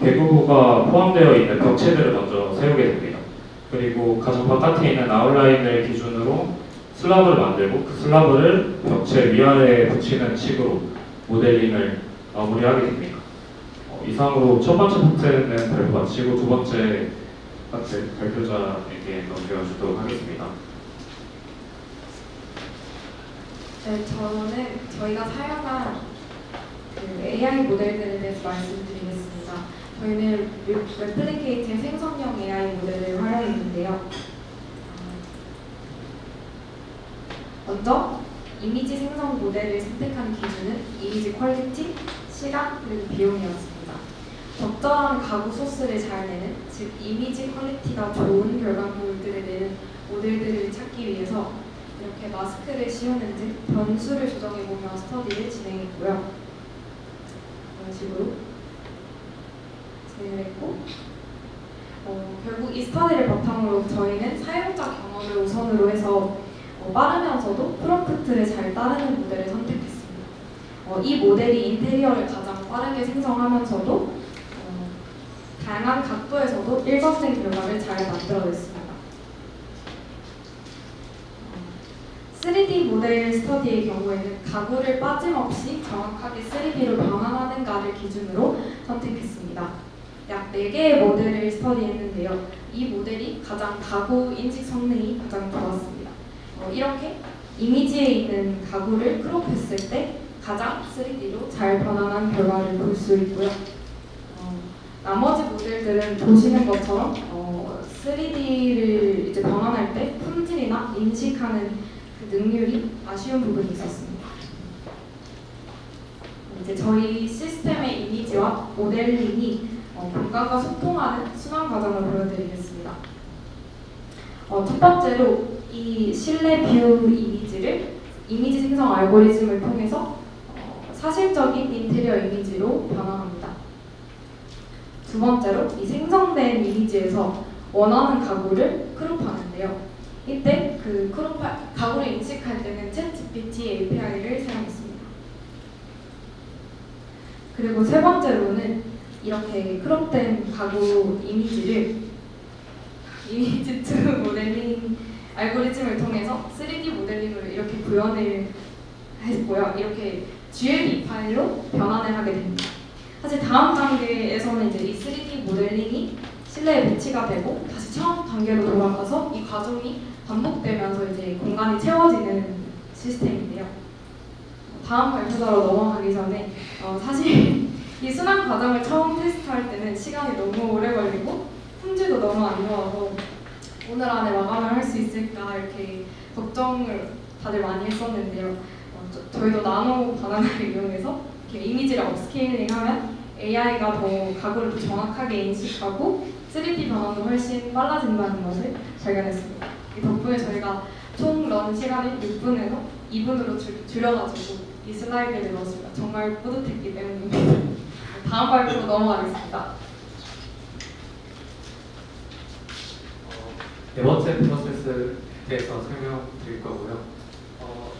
개구부가 포함되어 있는 벽체들을 먼저 세우게 됩니다. 그리고 가장 바깥에 있는 아웃라인을 기준으로 슬라브를 만들고 그 슬라브를 벽체 위아래에 붙이는 식으로 모델링을 마무리하게 됩니다. 이상으로 첫 번째 파트는 발표 마치고 두 번째 파트 발표자에게 넘겨주도록 하겠습니다. 네, 저는 저희가 사용한 그 AI 모델들에 대해서 말씀드리겠습니다. 저희는 레플리케이팅 생성형 AI 모델을 활용했는데요. 먼저 이미지 생성 모델을 선택한 기준은 이미지 퀄리티, 시간, 그리고 비용이었습니다. 적절한 가구 소스를 잘 내는, 즉 이미지 퀄리티가 좋은 결과물들을 내는 모델들을 찾기 위해서 이렇게 마스크를 씌우는 등 변수를 조정해보며 스터디를 진행했고요. 이런 식으로 진행을 했고, 결국 이 스터디를 바탕으로 저희는 사용자 경험을 우선으로 해서 빠르면서도 프롬프트를 잘 따르는 모델을 선택했습니다. 이 모델이 인테리어를 가장 빠르게 생성하면서도 다양한 각도에서도 일관된 결과를 잘 만들어냈습니다. 3D 모델 스터디의 경우에는 가구를 빠짐없이 정확하게 3D로 변환하는가를 기준으로 선택했습니다. 약 4개의 모델을 스터디했는데요. 이 모델이 가장 가구 인식 성능이 가장 좋았습니다. 이렇게 이미지에 있는 가구를 크롭했을 때 가장 3D로 잘 변환한 결과를 볼 수 있고요. 나머지 모델들은 보시는 것처럼 3D를 이제 변환할 때 품질이나 인식하는 그 능률이 아쉬운 부분이 있었습니다. 이제 저희 시스템의 이미지와 모델링이 공간과 소통하는 순환 과정을 보여드리겠습니다. 첫 번째로 이 실내 뷰 이미지를 이미지 생성 알고리즘을 통해서 사실적인 인테리어 이미지로 변환합니다. 두 번째로 이 생성된 이미지에서 원하는 가구를 크롭하는데요. 이때 그 가구를 인식할 때는 챗GPT API를 사용했습니다. 그리고 세 번째로는 이렇게 크롭된 가구 이미지를 이미지2 모델링 알고리즘을 통해서 3D 모델링으로 이렇게 구현을 했고요. 이렇게 GLB 파일로 변환을 하게 됩니다. 사실 다음 단계에서는 이제 이 3D 모델링이 실내에 배치가 되고 다시 처음 단계로 돌아가서 이 과정이 반복되면서 이제 공간이 채워지는 시스템인데요. 다음 발표자로 넘어가기 전에 사실 이 순환 과정을 처음 테스트할 때는 시간이 너무 오래 걸리고 품질도 너무 안 좋아서 오늘 안에 마감을 할 수 있을까 이렇게 걱정을 다들 많이 했었는데요. 저희도 나노 바나나를 이용해서 이렇게 이미지를 업스케일링하면 AI가 더 가구를 더 정확하게 인식하고 3D 변환도 훨씬 빨라진다는 것을 발견했습니다. 이 덕분에 저희가 총 런 시간을 6분에서 2분으로 줄여가지고 이 슬라이드를 넣었습니다. 정말 뿌듯했기 때문입니다. 다음 발표로 넘어가겠습니다. 네 번째 프로세스에 대해서 설명드릴 거고요.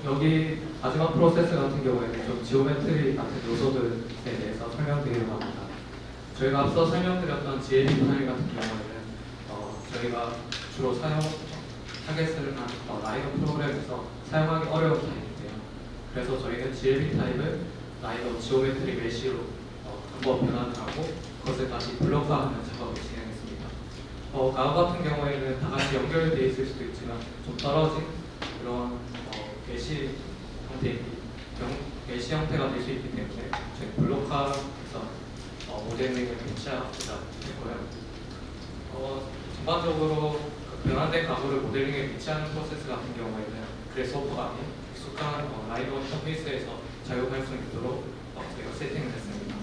여기 마지막 프로세스 같은 경우에는 좀 지오메트리 같은 요소들에 대해서 설명드리려고 합니다. 저희가 앞서 설명드렸던 GLB 파일 같은 경우에는 저희가 주로 타겟을 한 라이노 프로그램에서 사용하기 어려운 타입인데요. 그래서 저희는 GLB 타입을 라이노 지오메트리 메시로 한번 변환을 하고 그것을 다시 블록화하는 작업을 진행했습니다. 가우 같은 경우에는 다 같이 연결되어 있을 수도 있지만 좀 떨어진 그런 메시 형태가 될 수 있기 때문에 저희 블록화해서 모델링을 배치하게 됐고요. 전반적으로 변환된 가구를 모델링에 배치하는 프로세스 같은 경우에는 그래서퍼가 아닌 익숙한 라이노 인터페이스에서 사용할 수 있도록 저희가 세팅을 했습니다.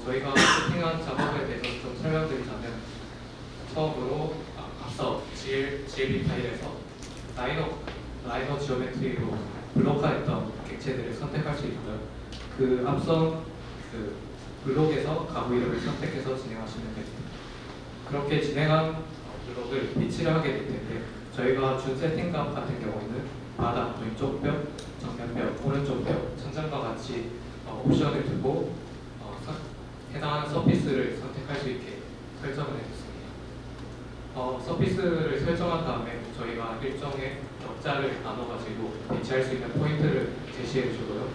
저희가 세팅한 작업에 대해서 좀 설명드리자면 처음으로 앞서 GLB 파일에서 라이너 지오메트리로 블록화했던 객체들을 선택할 수 있고요. 그 앞선 그 블록에서 가구 이름을 선택해서 진행하시면 됩니다. 그렇게 진행한 블록을 비치를 하게 될 텐데 저희가 준 세팅값 같은 경우에는 바닥 왼쪽 벽, 정면 벽, 오른쪽 벽, 천장과 같이 옵션을 두고 해당하는 서피스를 선택할 수 있게 설정을 해줬습니다. 서피스를 설정한 다음에 저희가 일정의 격자를 나눠가지고 배치할 수 있는 포인트를 제시해 주고요.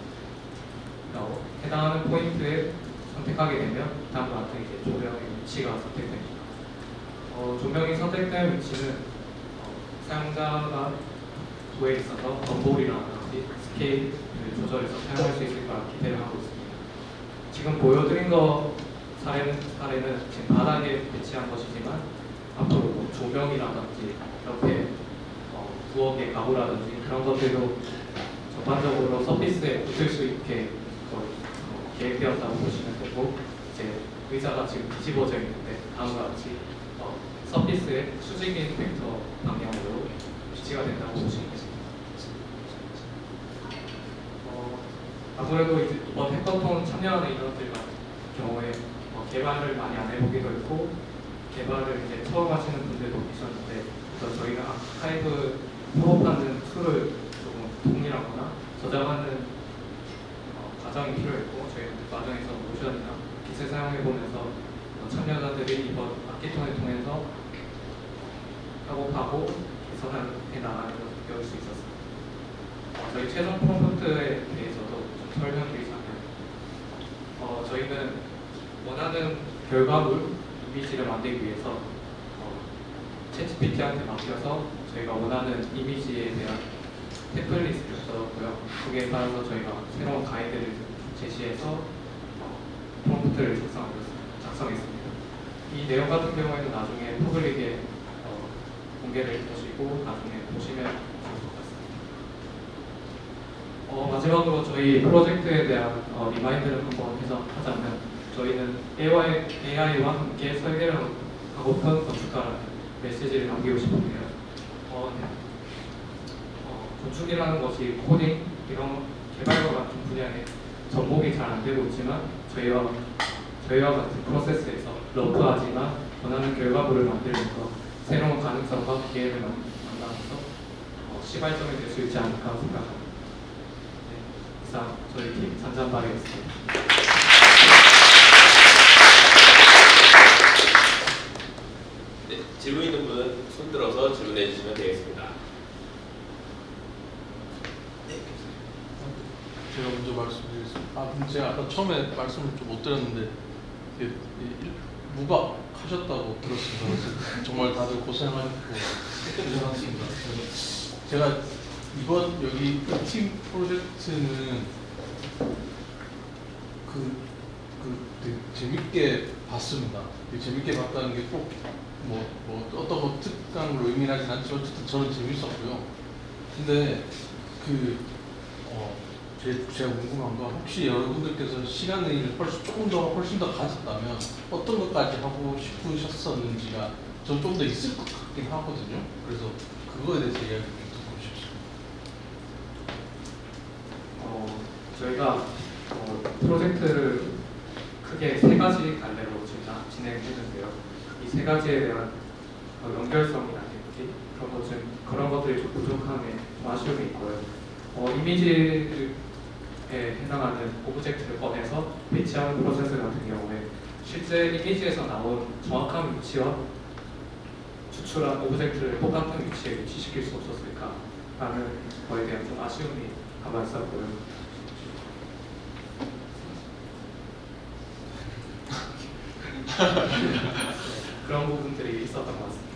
해당하는 포인트에 선택하게 되면 다음과 같은 이제 조명의 위치가 선택됩니다. 조명이 선택된 위치는 사용자가 도에 있어서 덤볼이라든지 스케일을 조절해서 사용할 수 있을 거라 기대를 하고 있습니다. 지금 보여드린 사례는 지금 바닥에 배치한 것이지만 앞으로 뭐 조명이라든지 이렇게 부엌의 가구라든지 그런 것들도 전반적으로 서피스에 붙을 수 있게 계획되었다고 보시면 되고 이제 의자가 지금 뒤집어져 있는데 다음과 같이 서피스의 수직인 벡터 방향으로 비치가 된다고 보시면 됩니다. 아무래도 이번 해커톤 참여하는 인원들 같은 경우에 개발을 많이 안 해보기도 했고 개발을 이제 처음 하시는 분들도 계셨는데 그래서 저희가 아카이브 프로파는 툴을 조금 동일하거나 저장하는 과정이 필요했고 저희는 그 과정에서 모션이나 깃을 사용해보면서 참여자들이 이번 악기톤을 통해서 작업하고 개선해 나가는 것을 배울 수 있었습니다. 저희 최종 프롬프트에 대해서도 좀 설명드리자면 저희는 원하는 결과물 이미지를 만들기 위해서 챗GPT한테 맡겨서 저희가 원하는 이미지에 대한 템플릿을 써줬고요. 거기에 따라서 저희가 새로운 가이드를 제시해서 프롬프트를 작성했습니다. 이 내용 같은 경우에는 나중에 퍼블릭에 공개될 것이고 나중에 보시면 좋을 것 같습니다. 마지막으로 저희 프로젝트에 대한 리마인드를 한번 해서 하자면 저희는 AI와 함께 설계를 하고픈 건축가라는 메시지를 남기고 싶은데요. 건축이라는 것이 코딩, 이런 개발과 같은 분야에 접목이 잘 안 되고 있지만 저희와 같은 프로세스에서 러프하지만 원하는 결과물을 만들면서 새로운 가능성과 기회를 만나면서 시발점이 될 수 있지 않을까 생각합니다. 네, 이상 저희 팀 잔잔바리였습니다. 네, 질문 있는 분은 손 들어서 질문해 주시면 되겠습니다. 제가 먼저 말씀드리겠습니다. 제가 아까 처음에 말씀을 좀 못 드렸는데 무박하셨다고 들었습니다. 그래서 정말 다들 고생하셨고 고생하셨습니다. 그래서 제가 이번 여기 팀 프로젝트는 되게 재밌게 봤습니다. 되게 재밌게 봤다는 게 꼭 뭐 어떤 거 특강으로 의미하진 않지만 어쨌든 저는 재밌었고요. 근데 제가 궁금한 건 혹시 여러분들께서 시간 내를 훨씬 더 가졌다면 어떤 것까지 하고 싶으셨었는지가 전 좀 더 있을 것 같긴 하거든요. 그래서 그거에 대해서 이야기 좀 듣고 싶습니다. 저희가 프로젝트를 크게 세 가지 갈래로 진행했는데요. 이 세 가지에 대한 연결성이라든지 그런 것들이 좀 부족함에 좀 아쉬움이 있고요. 이미지에 해당하는 오브젝트를 꺼내서 배치하는 프로세스 같은 경우에 실제 이미지에서 나온 정확한 위치와 추출한 오브젝트를 똑같은 위치에 위치시킬 수 없었을까라는 거에 대한 좀 아쉬움이 가만 있었고요. 그런 부분들이 있었던 것 같습니다.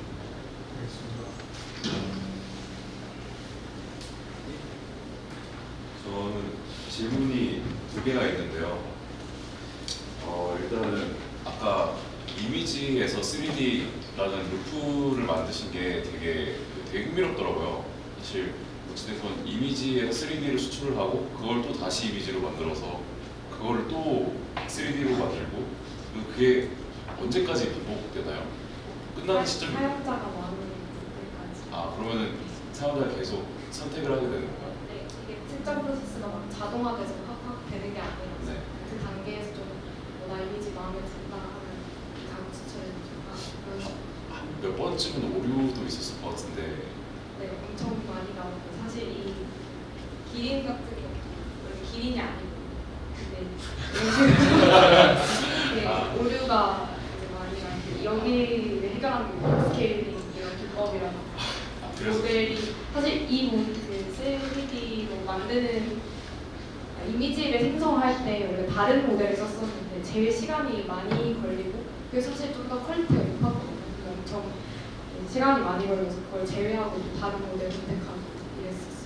저는 질문이 두 개가 있는데요. 일단은 아까 이미지에서 3D라는 루프를 만드신 게 되게 흥미롭더라고요. 사실 어찌됐건 이미지에 3D를 수출을 하고 그걸 또 다시 이미지로 만들어서 그거를 또 3D로 만들고 그게 언제까지 반복되나요? 끝나는 시점이 사용자가 많은 때까지. 아 그러면은 사용자가 계속 선택을 하게 되는 건가요? 네, 이게 특정 프로세스가 막 자동화돼서 확확 되는 게 아니라 네. 그 단계에서 나 이미지 마음에 든다 하면 가구 추천해주고 그런 식으로. 몇 번쯤은 오류도 있었을 것 같은데 네, 엄청 많이 나오고 사실 이 기린 같은 경우 원래 기린이 아니고 근데 네, 오류가 이제 많이 나는데 여기를 해결하는 게 스케일링 이런 기법이라서 모델이 사실 그 3D로 만드는 이미지를 생성할 때 원래 다른 모델을 썼었는데 제일 시간이 많이 걸리고 그게 사실 좀 더 퀄리티가 높았거든요. 엄청 시간이 많이 걸려서 그걸 제외하고 다른 모델 선택하고 이랬었어요.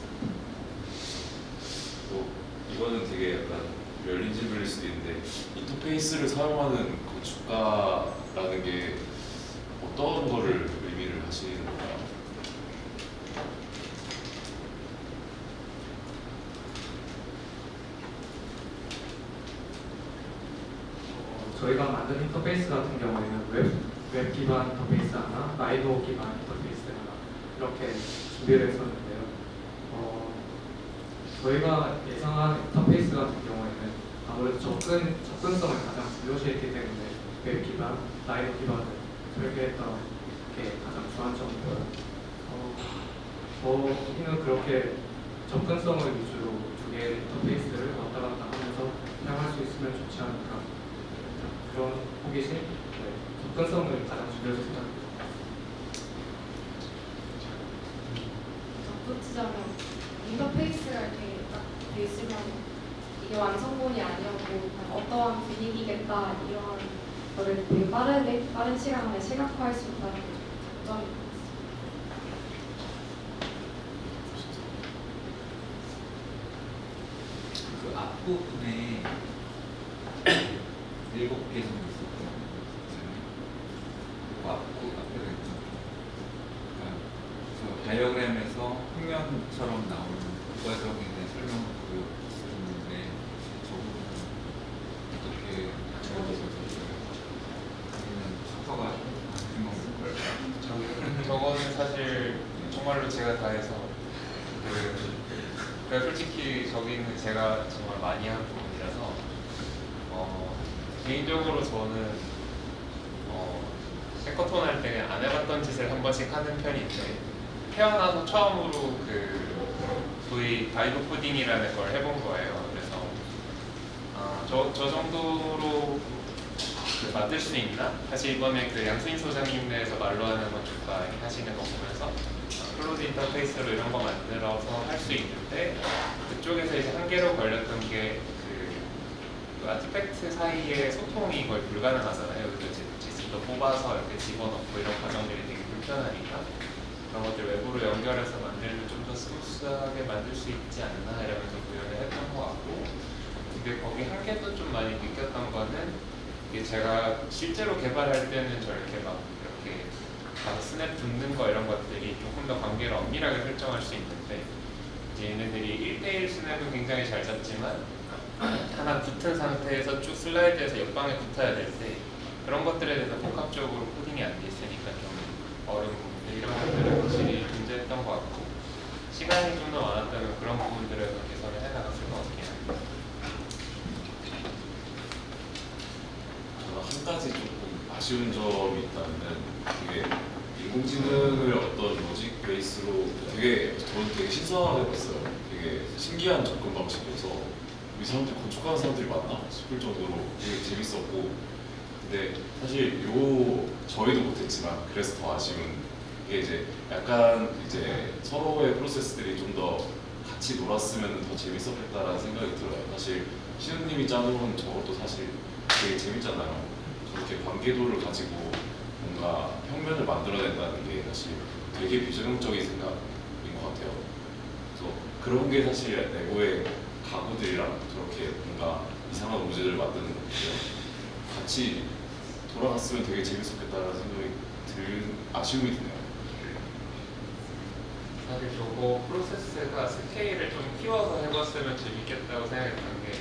이거는 되게 약간 열린 질문일 수도 있는데 인터페이스를 사용하는 건축가라는 게 어떤 거를 의미를 하시는 건가요? 저희가 만든 인터페이스 같은 경우에는 웹 기반 인터페이스 하나, 라이노 기반 인터페이스 하나 이렇게 준비를 했었는데요. 저희가 예상한 인터페이스 같은 경우에는 아무래도 접근성을 가장 중요시했기 때문에 웹 기반, 라이노 기반을 설계했던 게 가장 주안점이고요. 저희는 그렇게 접근성을 위주로 두 개의 인터페이스를 왔다 갔다 하면서 사용할 수 있으면 좋지 않을까 그런 호기심, 접근성을 가장 중요시 생각합니다. 덧붙이자면 인터페이스가 이렇게 딱 돼 있으면 이게 완성본이 아니었고 어떠한 분위기겠다 이런 거를 되게 빠른 시간 안에 시각화할 수 있다는 게 장점이 있어요. 그 앞부분에 7개 정도 있었거든요. 그 앞에가 있죠. 그래서 다이어그램에서 평면처럼 나오는 부가적인 설명을 보여주는데 저 부분은 어떻게 적어주셨어요? 아니면 슈퍼가 생각을 걸까요? 저거는 사실 정말로 제가 다 해서 그러니까 솔직히 저기는 제가 정말 많이 한 부분이라서 개인적으로 저는 해커톤 할 때는 안 해봤던 짓을 한 번씩 하는 편인데 태어나서 처음으로 소위 바이브 코딩이라는 걸 해본 거예요. 그래서 저 정도로 만들 수 있나? 사실 이번에 양수인 소장님네에서 말로 하는 건축가 하시는 거 보면서 클로드 인터페이스로 이런 거 만들어서 할 수 있는데 그쪽에서 이제 한계로 걸렸던 게 그 아티팩트 사이에 소통이 거의 불가능하잖아요. 그래서 지스도 뽑아서 이렇게 집어넣고 이런 과정들이 되게 불편하니까 그런 것들 외부로 연결해서 만들면 좀 더 스무스하게 만들 수 있지 않나 이러면서 구현을 했던 것 같고 근데 거기 한계도 좀 많이 느꼈던 거는 이게 제가 실제로 개발할 때는 저렇게 막 이렇게 가서 스냅 붙는 거 이런 것들이 조금 더 관계를 엄밀하게 설정할 수 있는데 이제 얘네들이 1대1 스냅은 굉장히 잘 잡지만 하나 붙은 상태에서 쭉 슬라이드해서 옆방에 붙어야 될 때 그런 것들에 대해서 복합적으로 코딩이 안 돼 있으니까 좀 어려운 부분들 이런 것들은 확실히 존재했던 것 같고 시간이 좀 더 많았다면 그런 부분들에서 개선을 해나갔을 것 같긴 합니다. 한 가지 조금 아쉬운 점이 있다면은 이게 인공지능을 어떤 로직 베이스로 저는 되게 신선하게 봤어요. 되게 신기한 접근 방식이어서 이 사람들 건축하는 사람들이 맞나 싶을 정도로 되게 재밌었고 근데 사실 저희도 못했지만 그래서 더 아쉬운 게 이제 약간 이제 서로의 프로세스들이 좀 더 같이 놀았으면 더 재밌었겠다라는 생각이 들어요. 사실 신우님이 짜놓은 저것도 사실 되게 재밌잖아요. 저렇게 관계도를 가지고 뭔가 평면을 만들어낸다는 게 사실 되게 비전형적인 생각인 것 같아요. 그래서 그런 게 사실 레고의 가구들이랑 저렇게 뭔가 이상한 오브제를 만드는 것들 같이 돌아갔으면 되게 재밌었겠다라는 생각이 아쉬움이 드네요. 사실 저거 프로세스가 스케일을 좀 키워서 해봤으면 재밌겠다고 생각했던 게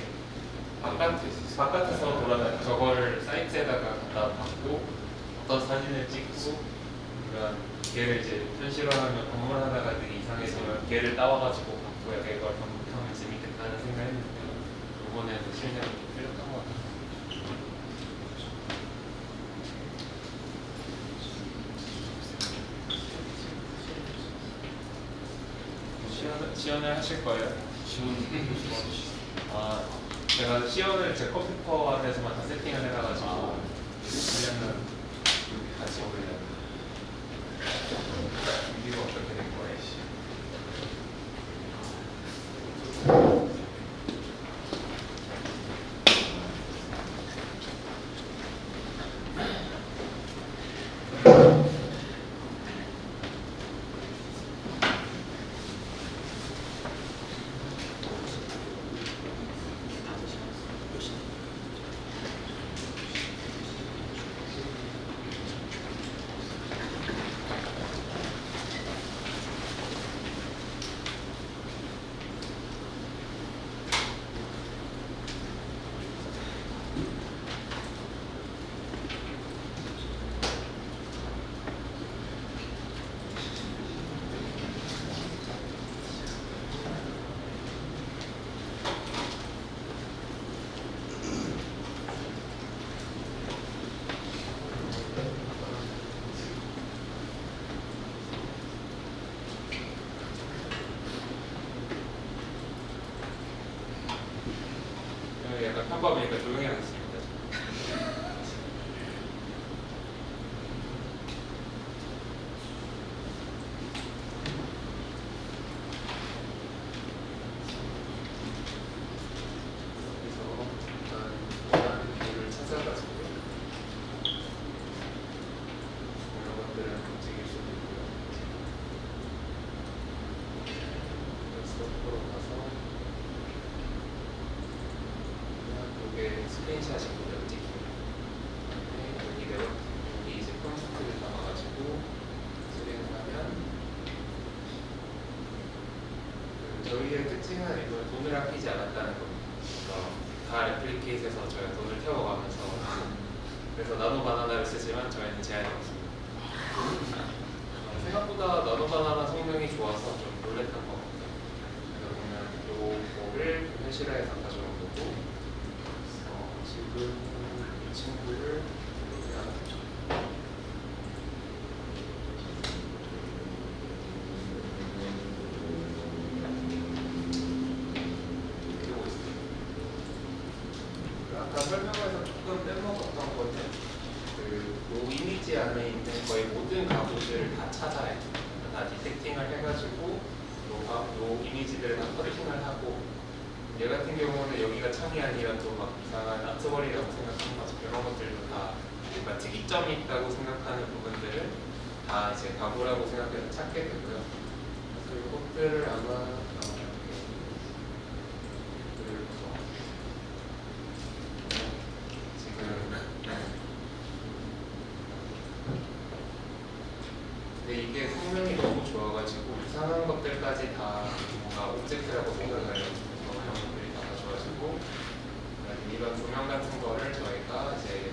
바깥에서 돌아다니 저걸 사이트에다가 갖다 받고 어떤 사진을 찍고 그러니까 걔를 이제 현실화하면 건물 하나가 되게 이상해지면 걔를 따와가지고 받고 약간 이걸 반복하면 재밌겠다는 생각했는데 이번에도 실제로 틀렸던 것 같아요. 시연을 하실 거예요? 아, 제가 시연을 제 컴퓨터 안에서만 다 세팅을 해놔가지고 하려면 이렇게 같이 올려요. 이거 어떻게 될 거예요? 약간 편법이니까 조용히 하겠습니다. 스크린샷이고요, 여기 이제 콘서트를 담아가지고 진행을 하면 저희의 특징은 이걸 돈을 아끼지 않았다는 겁니다. 다 레플리케이트에서 저희가 돈을 태워가면서 그래서 나노 바나나를 쓰지만 저희는 제한이 없습니다. 생각보다 나노 바나나 성능이 좋아서 좀 놀랬던 것 같아요. 그래서 보면 요거를 현실화해서 가져온 거고 지금 이 친구를 이렇게 하죠. 아까 설명에서 조금 빼먹었던 거는 이 이미지 안에 있는 거의 모든 가구들을 다 찾아야 돼요. 다 디텍팅을 해가지고 이 이미지들을 다 커팅을 하고 얘 같은 경우는 여기가 창이 아니라 또 막 이상한 아트월이라고 생각하는 거죠. 이런 것들도 다 뭔가 특이점이 있다고 생각하는 부분들을 다 이제 가구라고 생각해서 찾게 되고요. 그래서 이것들을 아마 근데 이게 성능이 너무 좋아가지고 이상한 것들까지 다 뭔가 오브젝트라고 생각을 해서 그런 것들이 다 좋아지고 이런 조명 같은 거를 저희가 이제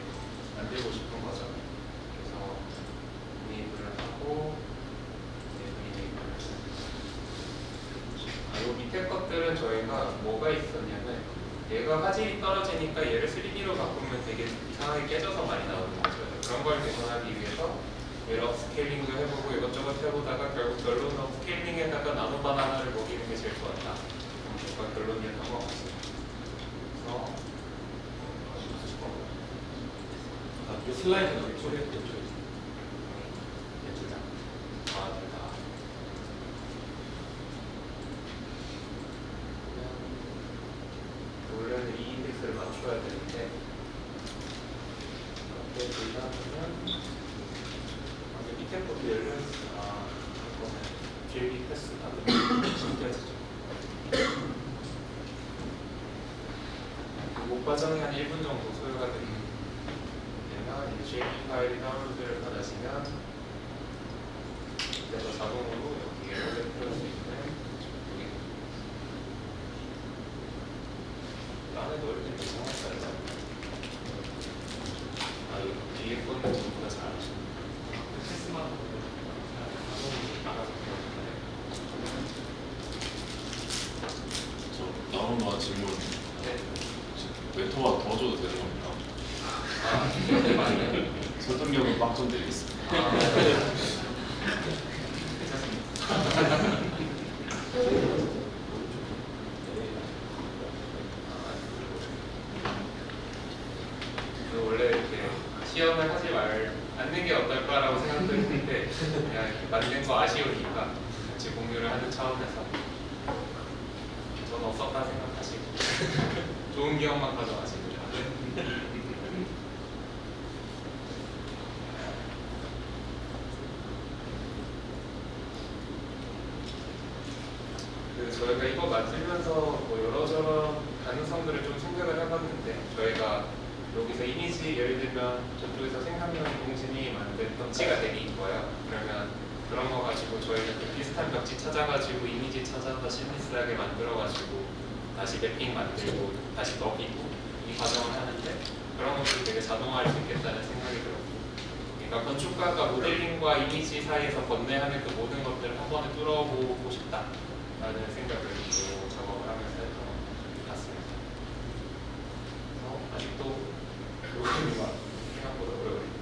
만들고 싶은 거죠. 그래서 분입을 하고 이 밑에 것들은 저희가 뭐가 있었냐면 얘가 화질이 떨어지니까 얘를 3D로 바꾸면 되게 이상하게 깨져서 많이 나오는 거죠. 그런 걸 개선하기 위해서 얘를 업스케일링도 해보고 이것저것 해보다가 결국 결론은 업스케일링에다가 나노 바나나를 먹이는 게 제일 좋았다. 그런 결론이었던 것 같습니다. 그래서 그 슬라이드 소개해주세요. 원래는 이 인덱스를 맞춰야 되는데 이렇게 들어가면 밑에 것도 열려있어. 이거는 JB 패스 받으면 신기하죠. 목 과정이 한 1분 정도 소요가 됩니다. 그러면 이 JB 파일이 다운로드를 받으시면 그래서 자동으로 여기에 그럴 수 있고요. 안에 넣을 때 이상할까요? 아, 이거 뒤에 거는 전부 다 잘하시네. 패스만 알아서 저 나오는 동안 질문. 웨터가 더 줘도 되는 겁니다. 네, 맞아요. 설득력은 빵점 드리겠습니다. 원래 이렇게 시험을 하지 않는 게 어떨까라고 생각도 했는데 그냥 이렇게 만든 거 아쉬우니까 같이 공유를 하는 차원에서 저는 없었다 생각하시고 좋은 기억만 가져가시고 저희가 이거 만들면서 뭐 여러저런 가능성들을 좀 생각을 해봤는데 저희가 여기서 이미지 예를 들면 저쪽에서 생산형 공신이 만든 벽지가 되게 이뻐요. 그러면 그런 거 가지고 저희가 그 비슷한 벽지 찾아가지고 이미지 찾아서 시미스하게 만들어가지고 다시 맵핑 만들고 다시 넣이고 이 과정을 하는데 그런 것들이 되게 자동화할 수 있겠다는 생각이 들었고 그러니까 건축가가 모델링과 이미지 사이에서 건네하는 그 모든 것들을 한 번에 뚫어보고 싶다라는 생각을 또 작업을 하면서 했던 것 같습니다. 아직도 요즘이가 생각보다 오래 걸립니다.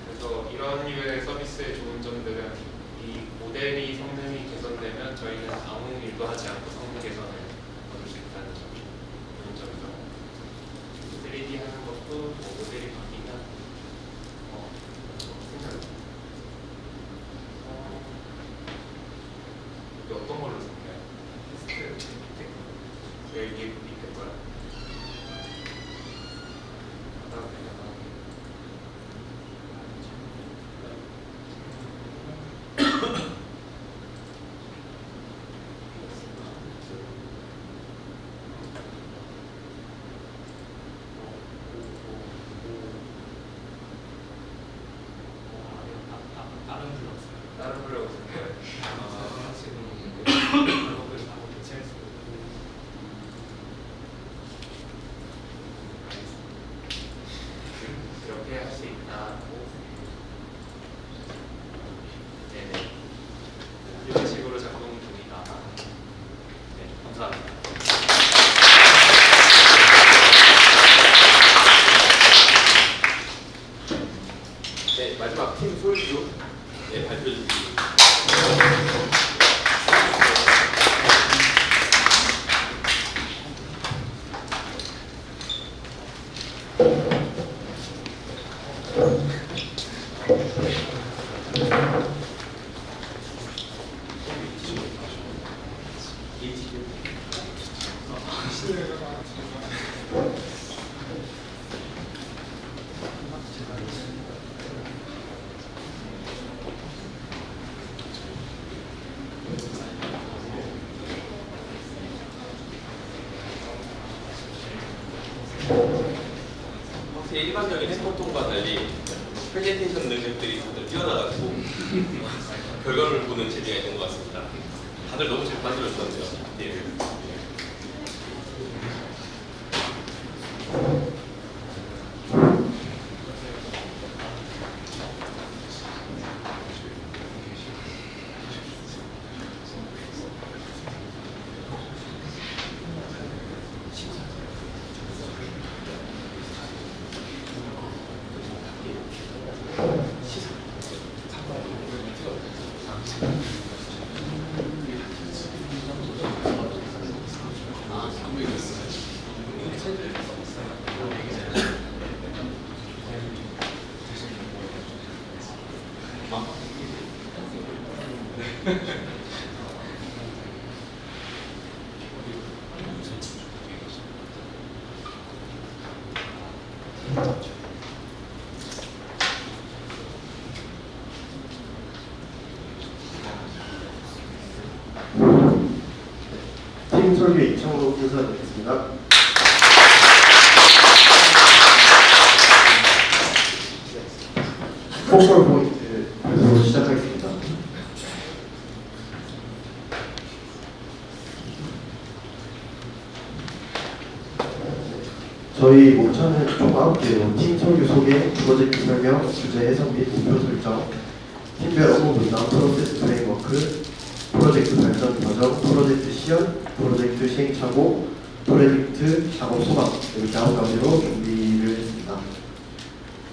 그래서 이런 류의 서비스의 좋은 점들은 이 모델이 성능이 개선되면 저희는 아무 일도 하지 않고 성능 개선을 얻을 수 있다는 점이 좋은 점이죠. 3D 하는 것도 뭐 모델이 바뀌면 생각합니다. 여기 어떤 걸로 쓸까요? 여기 밑에 거야. 다른 블로그 쓸까요? 블로그를 하고 대체할 수 있고 이렇게 할 수 있다고 네네 이런 식으로 작동 중이다. 네, 감사합니다. 네, 마지막 팀 소유주 네, 발표해 주시죠. 확실히 일반적인 해소통과 달리 프레젠테이션 능력들이 다들 뛰어나가지고 결과를 보는 재미가 있는 것 같습니다. 다들 너무 잘 만들어주셨네요. 네. 팀 설계 이창으로 인사드리겠습니다. 포컬 포인트 저희 목차는 총 9개로 팀 소유 소개, 프로젝트 설명, 주제 해석 및 목표 설정, 팀별 업무 분담, 프로세스 프레임워크, 프로젝트 발전 과정, 프로젝트 시연, 프로젝트 시행착오, 프로젝트 작업 소감 이렇게 9가지로 준비를 했습니다.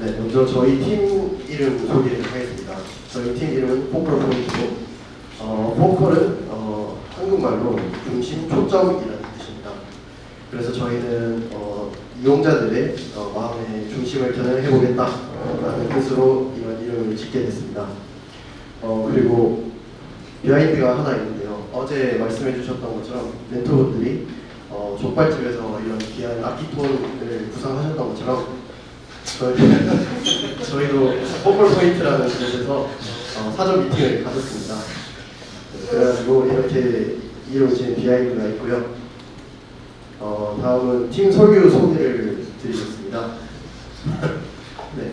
네, 먼저 저희 팀 이름 소개를 하겠습니다. 저희 팀 이름은 포컬 포인트고, 포컬은 한국말로 중심, 초점이라는 뜻입니다. 그래서 저희는 이용자들의 마음의 중심을 겨냥해보겠다라는 뜻으로 이런 이름을 짓게 됐습니다. 그리고 비하인드가 하나 있는데요. 어제 말씀해주셨던 것처럼 멘토분들이 족발집에서 이런 귀한 악기톤을 구상하셨던 것처럼 저희도 포컬 포인트라는 곳에서 사전 미팅을 가졌습니다. 그래가지고 이렇게 이름을 지은 비하인드가 있고요. 다음은 팀 설교 소개를 드리겠습니다. 네,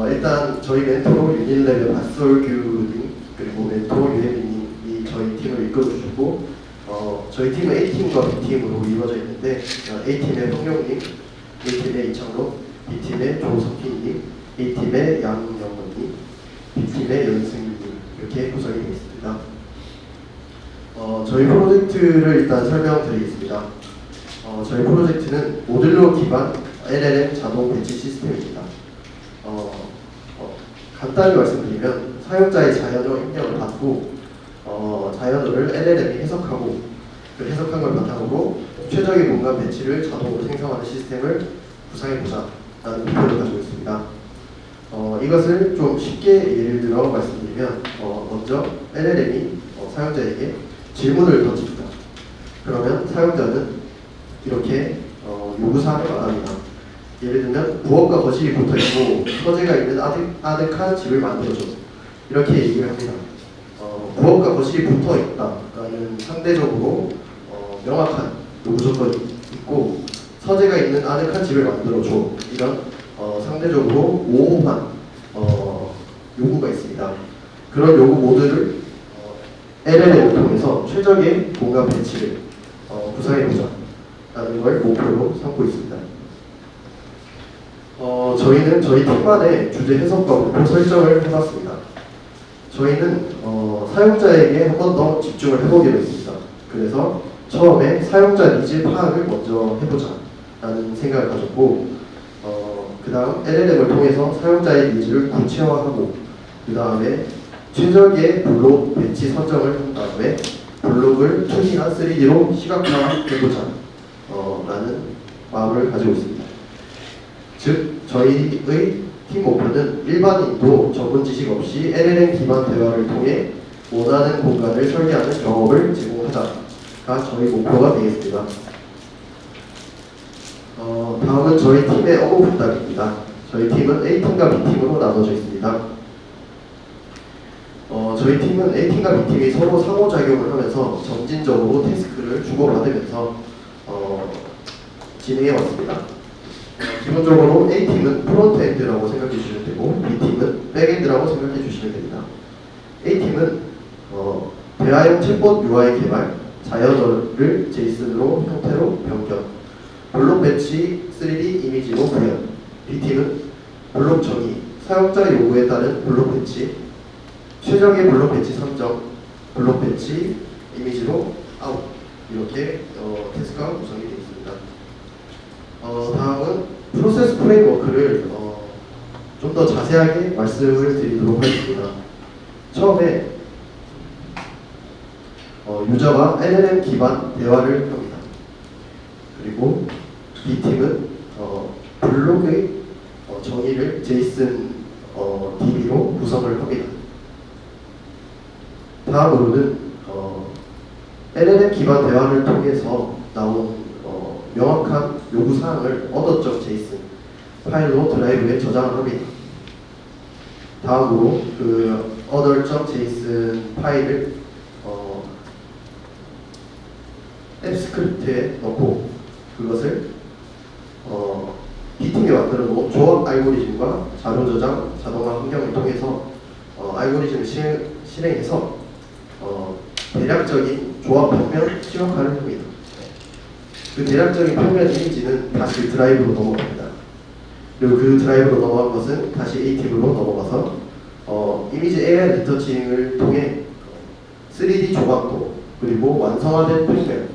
일단 저희 멘토로 유닐레벨 박솔규님 그리고 멘토 유혜민님이 저희 팀을 이끌어주셨고, 저희 팀은 A팀과 B팀으로 이루어져 있는데 A팀의 홍영님, A팀의 이창록, B팀의 조석희님, A팀의 양영원님, B팀의 연승님 이렇게 구성이 되어 있습니다. 저희 프로젝트를 일단 설명드리겠습니다. 저희 프로젝트는 모듈러 기반 LLM 자동 배치 시스템입니다. 간단히 말씀드리면 사용자의 자연어 입력을 받고 자연어를 LLM이 해석하고 그 해석한 걸 바탕으로 최적의 공간 배치를 자동으로 생성하는 시스템을 구상해보자 라는 목표를 가지고 있습니다. 이것을 좀 쉽게 예를 들어 말씀드리면 먼저 LLM이 사용자에게 질문을 던집니다. 그러면 사용자는 이렇게 요구사항을 말합니다. 예를 들면 부엌과 거실이 붙어있고 서재가 있는 아늑한 집을 만들어줘 이렇게 얘기를 합니다. 부엌과 거실이 붙어있다라는 상대적으로 명확한 요구 조건이 있고 서재가 있는 아늑한 집을 만들어줘 이런 상대적으로 모호한 요구가 있습니다. 그런 요구 모두를 LLM을 통해서 최적의 공간 배치를 구상해보자 라는 걸 목표로 삼고 있습니다. 저희는 저희 팀만의 주제 해석과 목표 설정을 해봤습니다. 저희는 사용자에게 한 번 더 집중을 해보기로 했습니다. 그래서 처음에 사용자 니즈 파악을 먼저 해보자 라는 생각을 가졌고, 그 다음 LLM을 통해서 사용자의 니즈를 구체화하고, 그 다음에 최적의 블록 배치 선정을 한 다음에 블록을 2D나 3D로 시각화해보자 라는 마음을 가지고 있습니다. 즉 저희의 팀 목표는 일반인도 전문 지식 없이 LLM 기반 대화를 통해 원하는 공간을 설계하는 경험을 제공하자가 저희 목표가 되겠습니다. 다음은 저희 팀의 업무 분담입니다. 저희 팀은 A팀과 B팀으로 나눠져 있습니다. 저희 팀은 A팀과 B팀이 서로 상호작용을 하면서 점진적으로 태스크를 주고받으면서 진행해왔습니다. 기본적으로 A팀은 프론트엔드라고 생각해 주시면 되고 B팀은 백엔드라고 생각해 주시면 됩니다. A팀은 대화형 챗봇 UI 개발, 자연어를 JSON으로 형태로 변경, 블록 배치 3D 이미지로 구현. B팀은 블록 정의, 사용자 요구에 따른 블록 배치, 최적의 블록 배치 선정, 블록 배치 이미지로 아웃 이렇게 태스크가 구성이 되어 있습니다. 다음은 프로세스 프레임워크를 좀 더 자세하게 말씀을 드리도록 하겠습니다. 처음에 유저가 LLM 기반 대화를 합니다. 그리고 B팀은 블록의 정의를 JSON DB로 구성을 합니다. 다음으로는 LLM 기반 대화를 통해서 나온 명확한 요구사항을 other.json 파일로 드라이브에 저장을 합니다. 다음으로 그 other.json 파일을 앱 스크립트에 넣고 그것을 B팀이 만들어 놓은 조합 알고리즘과 자료 저장 자동화 환경을 통해서 알고리즘을 실행해서 대략적인 조합 평면 시각화를 합니다. 그 대략적인 평면 이미지는 다시 드라이브로 넘어갑니다. 그리고 그 드라이브로 넘어간 것은 다시 A팀으로 넘어가서 이미지 AI 리터칭을 통해 3D 조각도 그리고 완성화된 평면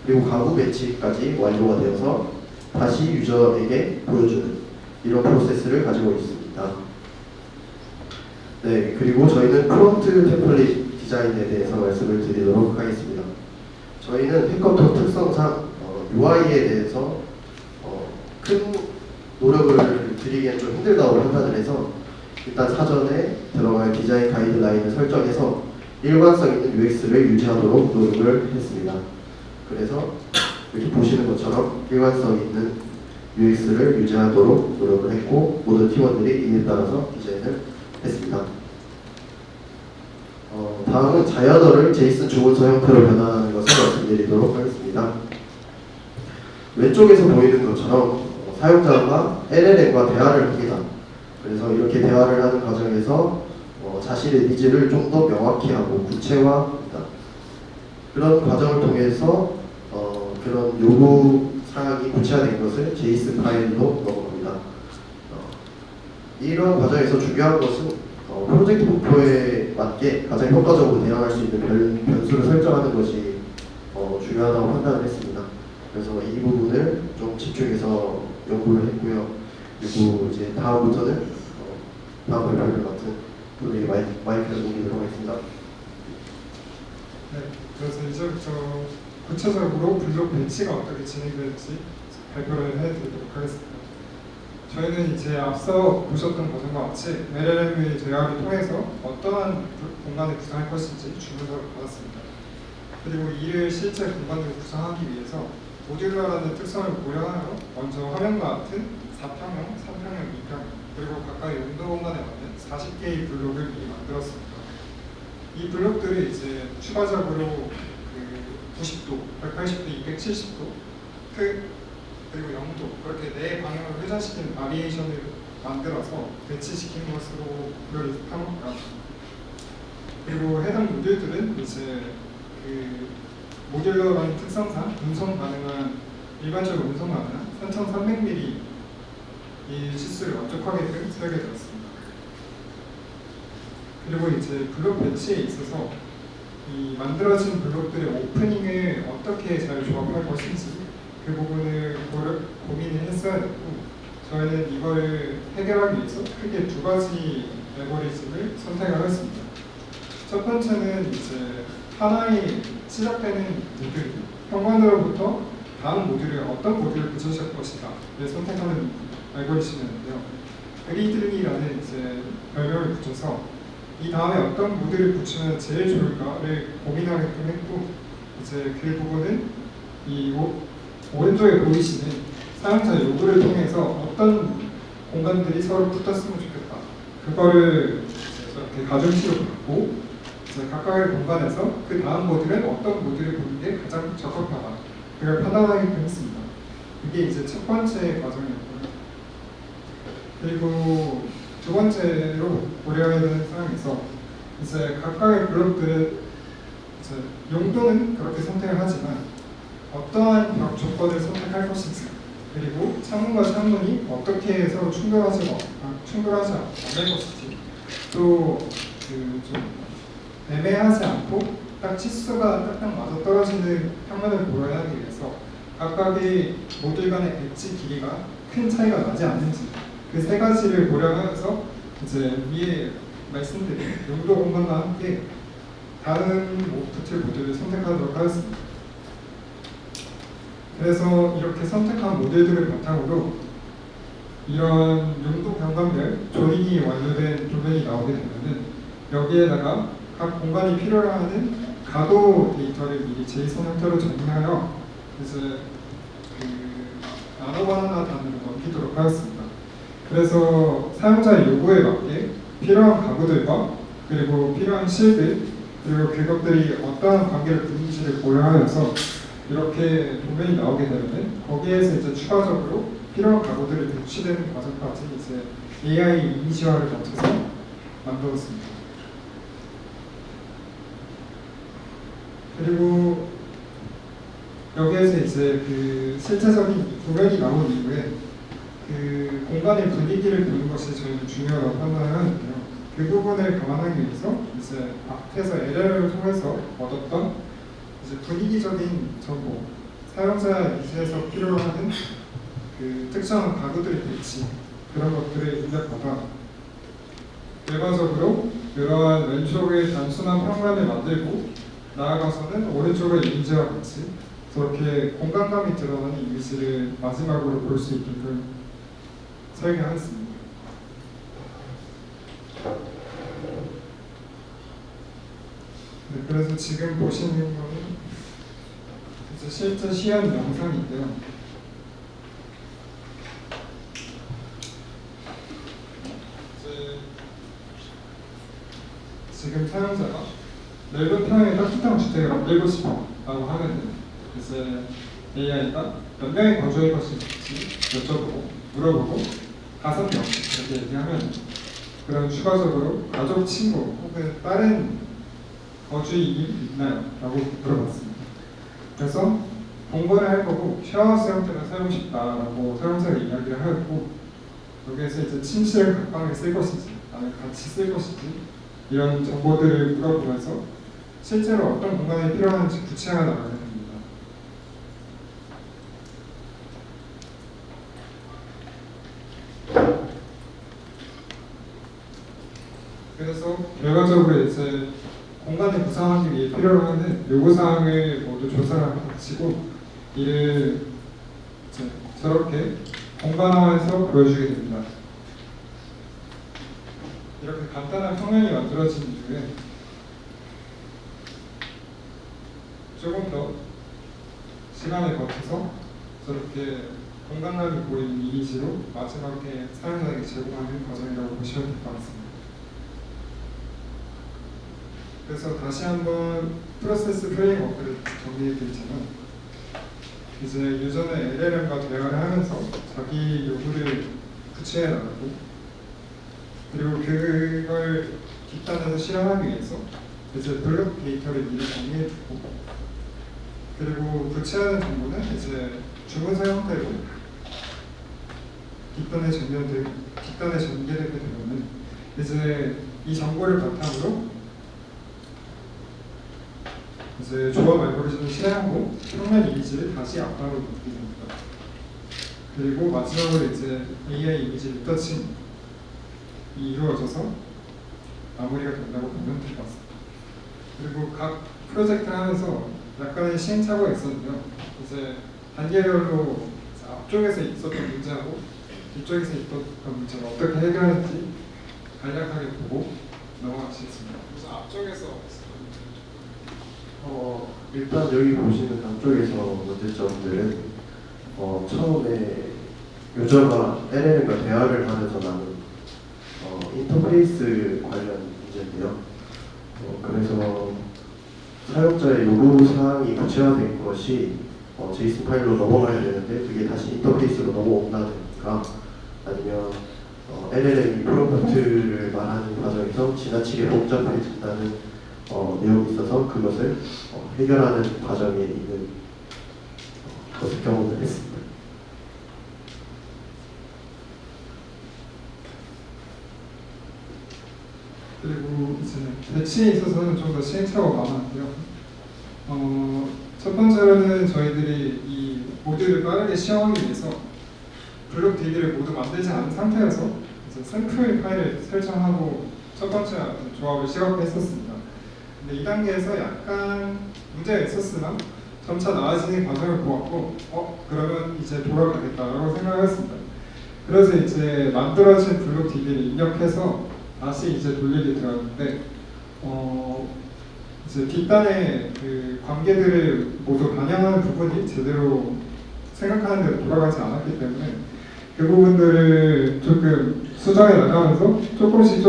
그리고 가구 배치까지 완료가 되어서 다시 유저에게 보여주는 이런 프로세스를 가지고 있습니다. 네, 그리고 저희는 프론트 템플릿 디자인에 대해서 말씀을 드리도록 하겠습니다. 저희는 해커톤 특성상 UI에 대해서 큰 노력을 드리기엔 좀 힘들다고 판단을 해서 일단 사전에 들어갈 디자인 가이드라인을 설정해서 일관성 있는 UX를 유지하도록 노력을 했습니다. 그래서 이렇게 보시는 것처럼 일관성 있는 UX를 유지하도록 노력을 했고 모든 팀원들이 이에 따라서 디자인을 했습니다. 다음은 자연어를 제이슨 주문서 형태로 변환하는 것을 말씀드리도록 하겠습니다. 왼쪽에서 보이는 것처럼 사용자가 LLM과 대화를 합니다. 그래서 이렇게 대화를 하는 과정에서 자신의 니즈를 좀 더 명확히 하고 구체화합니다. 그런 과정을 통해서 그런 요구 사항이 구체화된 것을 제이슨 파일로 넘어갑니다. 이런 과정에서 중요한 것은 프로젝트 목표에 맞게 가장 효과적으로 대응할 수 있는 변수를 설정하는 것이 중요하다고 판단을 했습니다. 그래서 이 부분을 좀 집중해서 연구를 했고요. 그리고 이제 다음부터는 다음 발표를 맡은 분이 마이크를 옮기도록 하겠습니다. 네, 그래서 이제부터 구체적으로 블록 배치가 어떻게 진행될지 발표를 해드리도록 하겠습니다. 저희는 이제 앞서 보셨던 과정과 같이 LLM의 대화를 통해서 어떠한 공간을 구성할 것인지 주문서를 받았습니다. 그리고 이를 실제 공간으로 구성하기 위해서 모듈러라는 특성을 고려하여 먼저 화면과 같은 4평형, 3평형, 2평형 그리고 각각의 용도 공간에 맞는 40개의 블록을 미리 만들었습니다. 이 블록들을 이제 추가적으로 90도, 180도, 270도, 그리고 0도 그렇게 네 방향으로 회전시키는 바리에이션을 만들어서 배치시킨 것으로 목표를 삼았고요. 그리고 해당 모듈들은 이제 모듈러라는 특성상 운송 가능한 일반적으로 운송 가능한 3300mm 이 치수를 만족하게끔 설계되었습니다. 그리고 이제 블록 배치에 있어서 이 만들어진 블록들의 오프닝을 어떻게 잘 조합할 것인지 그 부분을 고민을 했어야 됐고 저희는 이걸 해결하기 위해서 크게 두 가지 알고리즘을 선택을 했습니다. 첫 번째는 이제 하나의 시작되는 모듈, 현관으로부터 다음 모듈에 어떤 모듈을 붙여줄 것인가를 선택하는 알고리즘이었는데요. 그리드링이라는 이제 별명을 붙여서 이 다음에 어떤 모듈을 붙이면 제일 좋을까를 고민하게끔 했고 이제 그 부분은 이 오른쪽에 보이시는 사용자 요구를 통해서 어떤 공간들이 서로 붙었으면 좋겠다. 그거를 이렇게 가중치로 받고 각각의 공간에서 그 다음 모듈은 어떤 모듈을 보는 게 가장 적합하다. 그걸 판단하게끔 했습니다. 이게 이제 첫 번째 과정이었고요. 그리고 두 번째로 고려해야 되는 상황에서 이제 각각의 블록들의 이제 용도는 그렇게 선택을 하지만 어떠한 벽 조건을 선택할 것인지 그리고 창문과 창문이 어떻게 서로 충돌하지 않을 것인지 또 좀 애매하지 않고 딱 치수가 딱딱 맞아 떨어지는 평면을 보여하기 위해서 각각의 모듈 간의 엣지 길이가 큰 차이가 나지 않는지 그 세 가지를 고려하면서 이제 위에 말씀드린 용도 공간과 함께 다른 붙일 모듈을 선택하도록 하겠습니다. 그래서 이렇게 선택한 모듈들을 바탕으로 이런 용도 변관별 조인이 완료된 도면이 나오게 되면은 여기에다가 각 공간이 필요로 하는 가도 데이터를 미리 제이슨 형태로 정리하여 이제 나노 바나나 단으로 넘기도록 하겠습니다. 그래서 사용자의 요구에 맞게 필요한 가구들과 그리고 필요한 실드 그리고 그것들이 어떠한 관계를 두는지를 고려하면서 이렇게 도면이 나오게 되면 거기에서 이제 추가적으로 필요한 가구들이 배치되는 과정까지 이제 AI 이미지화를 거쳐서 만들었습니다. 그리고 여기에서 이제 그 실제적인 공연이 나온 이후에 그 공간의 분위기를 보는 것이 저희는 중요하다고 판단하는데요. 그 부분을 감안하기 위해서 이제 앞에서 LLM을 통해서 얻었던 이제 분위기적인 정보, 사용자 니즈에서 필요로 하는 그 특정한 가구들의 배치 그런 것들을 입력하다 결과적으로 이러한 왼쪽의 단순한 평면을 만들고 나아가서는 오른쪽의 이미지와 같이 저렇게 공간감이 드러나는 이미지를 마지막으로 볼 수 있게끔 설계하였습니다. 네, 그래서 지금 보시는 거는 이제 실제 시연 영상인데요. 지금 사용자가 넓은 평형의 따뜻한 주택을 만들고 싶어 라고 하면 이제 AI가 몇 명이 거주할 것인지 여쭤보고 물어보고 5명 이렇게 얘기하면 그럼 추가적으로 가족, 친구 혹은 다른 거주인이 있나요? 라고 물어봤습니다. 그래서 공부를 할 거고 쉐어하우스 형태를 살고 싶다라고 사용자가 이야기를 하였고 여기에서 이제 침실을 각방에 쓸 것인지 아니면 같이 쓸 것인지 이런 정보들을 물어보면서 실제로 어떤 공간이 필요한지 구체화해 나가게 됩니다. 그래서 결과적으로 이제 공간을 구성하기 위해 필요로 하는 요구사항을 모두 조사를 마치고 이를 이제 저렇게 공간화해서 보여주게 됩니다. 이렇게 간단한 평면이 만들어진 이후에 조금 더 시간을 거쳐서 저렇게 공간감이 보이는 이미지로 마지막에 사용자에게 제공하는 과정이라고 보시면 될 것 같습니다. 그래서 다시 한번 프로세스 프레임워크를 정리해 드리자면 이제 유저는 LLM과 대화를 하면서 자기 요구를 구체해 나가고 그리고 그걸 뒷단에서 실현하기 위해서 이제 블록 데이터를 미리 정리해 두고 그리고 구체하는 정보는 이제 주문서 형태로 뒷단에 전개되게 되면은 이제 이 정보를 바탕으로 이제 조합 알고리즘을 실행하고 평면 이미지를 다시 앞으로 넣게 됩니다. 그리고 마지막으로 이제 AI 이미지 리터칭이 이루어져서 마무리가 된다고 보면 될 것 같습니다. 그리고 각 프로젝트를 하면서 약간의 시행착오가 있었는데요. 이제 단계별로 앞쪽에서 있었던 문제하고 뒤쪽에서 있었던 문제를 어떻게 해결할지 간략하게 보고 넘어가시겠습니다. 그래서 앞쪽에서 일단 여기 보시는 안쪽에서 문제점들은 처음에 유저가 LLM과 대화를 하면서 나는 인터페이스 관련 문제인데요. 그래서 사용자의 요구 사항이 구체화된 것이 JSON 파일로 넘어가야 되는데 그게 다시 인터페이스로 넘어온다든가 아니면 LLM이 프롬프트를 말하는 과정에서 지나치게 복잡해진다는 내용이 있어서 그것을 해결하는 과정에 있는 것을 경험을 했습니다. 그리고 이제 배치에 있어서는 좀 더 시행착오가 많았는데요. 첫 번째로는 저희들이 이 모듈을 빠르게 시험하기 위해서 블록 DB를 모두 만들지 않은 상태여서 이제 샘플 파일을 설정하고 첫 번째 조합을 시각화했었습니다. 근데 이 단계에서 약간 문제가 있었으나 점차 나아지는 과정을 보았고 그러면 이제 돌아가겠다라고 생각했습니다. 그래서 이제 만들어진 블록 DB를 입력해서 다시 이제 돌리게 되었는데 이제 뒷단의 그 관계들을 모두 반영하는 부분이 제대로 생각하는 대로 돌아가지 않았기 때문에 그 부분들을 조금 수정해 나가면서 조금씩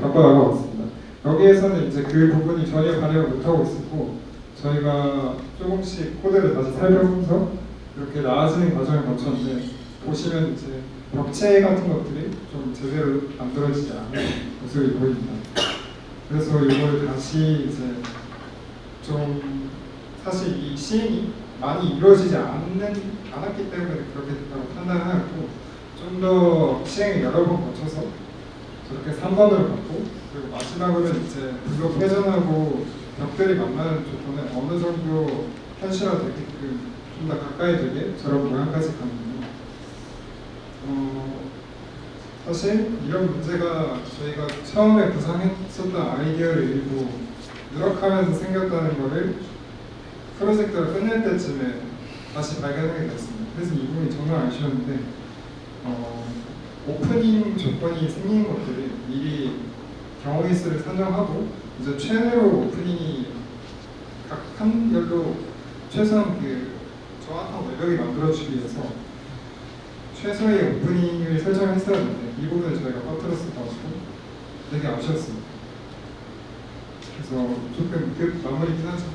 바꿔 나가봤습니다. 여기에서는 이제 그 부분이 전혀 반영을 못하고 있었고 저희가 조금씩 코드를 다시 살펴보면서 이렇게 나아지는 과정을 거쳤는데 보시면 이제 벽체 같은 것들이 좀 제대로 만들어지지 않은 모습이 보입니다. 그래서 이걸 다시 이제 좀 사실 이 시행이 많이 이루어지지 않았기 때문에 그렇게 됐다고 판단하고 좀 더 시행을 여러 번 거쳐서 저렇게 3번으로 받고 그리고 마지막으로는 이제 블록 회전하고 벽들이 만나는 조건을 어느 정도 현실화되게끔 좀 더 가까이 되게 저런 모양까지 가는군요. 사실 이런 문제가 저희가 처음에 구상했었던 아이디어를 일부 누락하면서 생겼다는 거를 프로젝트를 끝낼 때쯤에 다시 발견하게 됐습니다. 그래서 이 부분이 정말 아쉬웠는데 오프닝 조건이 생긴 것들을 미리 경우의 수를 산정하고 이제 최대로 오프닝이 각 칸별로 최소한 그 정확한 외벽이 만들어주기 위해서 최소의 오프닝을 설정했었는데 이 부분을 저희가 빠뜨렸어가지고 되게 아쉬웠습니다. 그래서 조금 그 마무리긴 하지만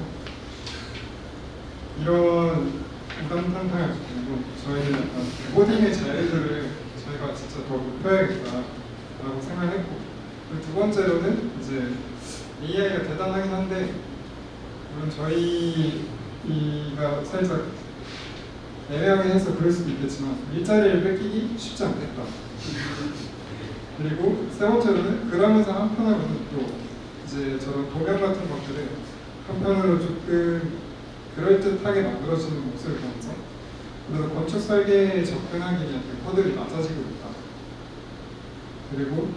이런 우당탕탕한 조건이고 저희는 약간 코딩의 자유도를 저희가 진짜 더 높여야겠다라고 생각했고 그리고 두 번째로는 이제 AI가 대단하긴 한데 물론 저희가 살짝 애매하게 해서 그럴 수도 있겠지만 일자리를 뺏기기 쉽지 않겠다. 그리고 세 번째로는 그러면서 한편으로는 또 이제 저런 도면 같은 것들을 한편으로 조금 그럴듯하게 만들어지는 모습을 보면서 그래서 건축 설계에 접근하기는 허들이 낮아지고 있다. 그리고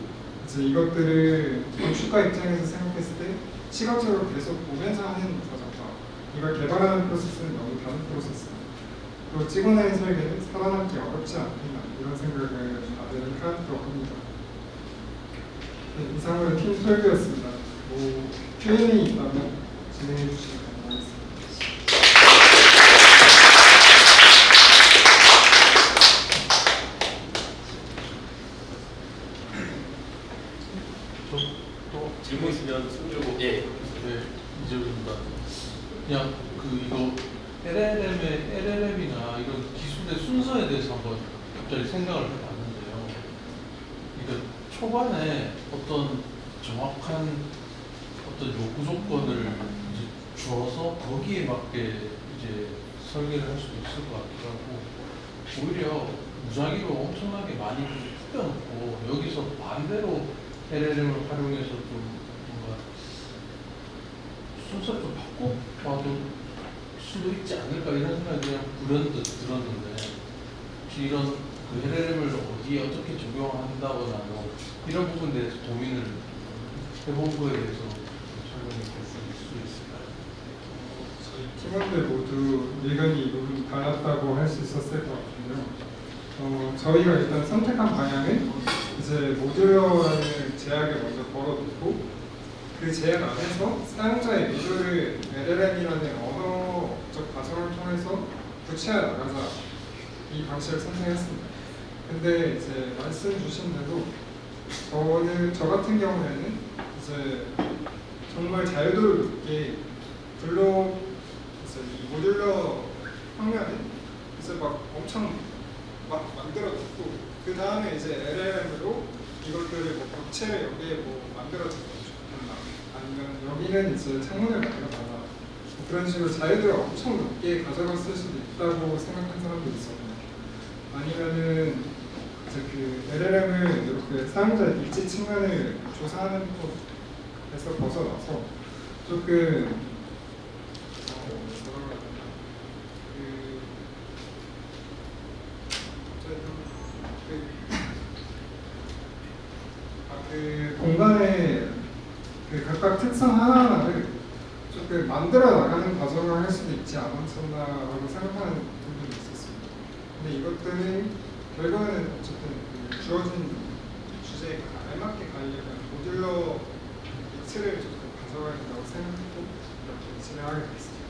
이제 이것들을 건축가 입장에서 생각했을 때 시각적으로 계속 보면서 하는 과정과 이걸 개발하는 프로세스는 너무 다른 프로세스다. 또 찍어내는 설계는 살아남기 어렵지 않겠나 이런 생각을 다들 하도록 합니다. 네, 이상으로 팀 설계였습니다. 뭐 Q&A 있다면 진행해 주시면 감사하겠습니다. 질문 있으면 손 들고 예. 네, 이재훈입니다. 그냥 이거 LLM이나 이런 기술의 순서에 대해서 한번 갑자기 생각을 해봤는데요. 그러니까 초반에 어떤 정확한 어떤 요구 조건을 이제 주어서 거기에 맞게 이제 설계를 할 수도 있을 것 같기도 하고 오히려 무작위로 엄청나게 많이 풀어놓고 여기서 반대로 LLM을 활용해서 좀 뭔가 순서를 좀 바꿔봐도 수도 있지 않을까 이런 생각이 그냥 불현듯 들었는데 혹시 이런 그 LLM을 어디에 어떻게 적용한다거나 뭐 이런 부분에 대해서 고민을 해본 거에 대해서 설명해 줄 수 있을까요? 팀원들 모두 의견이 이 부분 달랐다고 할 수 있었을 것 같은데요. 저희가 일단 선택한 방향은 이제 모듈러라는 제약을 먼저 걸어놓고 그 제약 안에서 사용자의 의도를 LLM이라는 언어적 과정을 통해서 구체화 나가자 이 방식을 선택했습니다. 근데 이제 말씀 주신 대로 저 같은 경우에는 이제 정말 자유도를 높게 블록 이제 이 모듈러 화면을 이제 막 엄청 막 만들어놓고 그 다음에 이제 LLM으로 이것들을 뭐 벽체를 여기에 뭐 만들어주면 좋겠나 아니면 여기는 이제 창문을 만들어놔라 그런 식으로 자유도를 엄청 높게 가져갔을 수도 있다고 생각한 사람도 있었고 아니면은 이제 그 LLM을 이렇게 사용자의 입지 측면을 조사하는 쪽에서 벗어나서 조금 그 공간의 그 각각 특성 하나하나를 조금 만들어 나가는 과정을 할 수도 있지 않았었나라고 생각하는 부분이 있었습니다. 근데 이것들이 결과는 어쨌든 그 주어진 주제에 알맞게 가려면 모듈러 틀을 조금 가져가야 된다고 생각했고 이렇게 진행하게 됐습니다.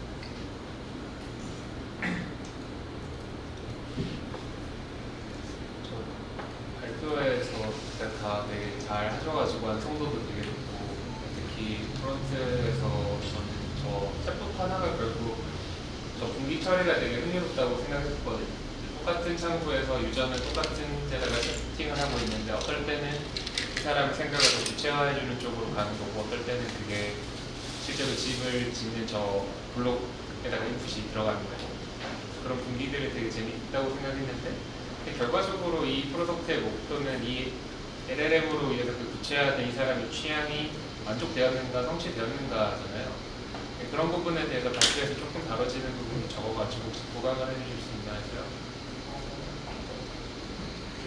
발표에서 다 되게 잘 하셔가지고 완성도도 되게 높고 특히 프론트에서 저는 저 챗봇 하나가 결국 저 분기 처리가 되게 흥미롭다고 생각했거든요. 똑같은 창구에서 유저는 똑같은 데다가 세팅을 하고 있는데 어떨 때는 그 사람 생각을 더 구체화해주는 쪽으로 가는 거고 어떨 때는 그게 실제로 집을 짓는 저 블록에다가 인풋이 들어가는 거고 그런 분기들이 되게 재밌다고 생각했는데 결과적으로 이 프로덕트의 목표는 이 LLM으로 인해서 그 구체화된 이 사람의 취향이 만족되었는가 성취되었는가잖아요. 그런 부분에 대해서 발표에서 조금 다뤄지는 부분이 적어가지고 보강을 해주실 수 있나 해서요.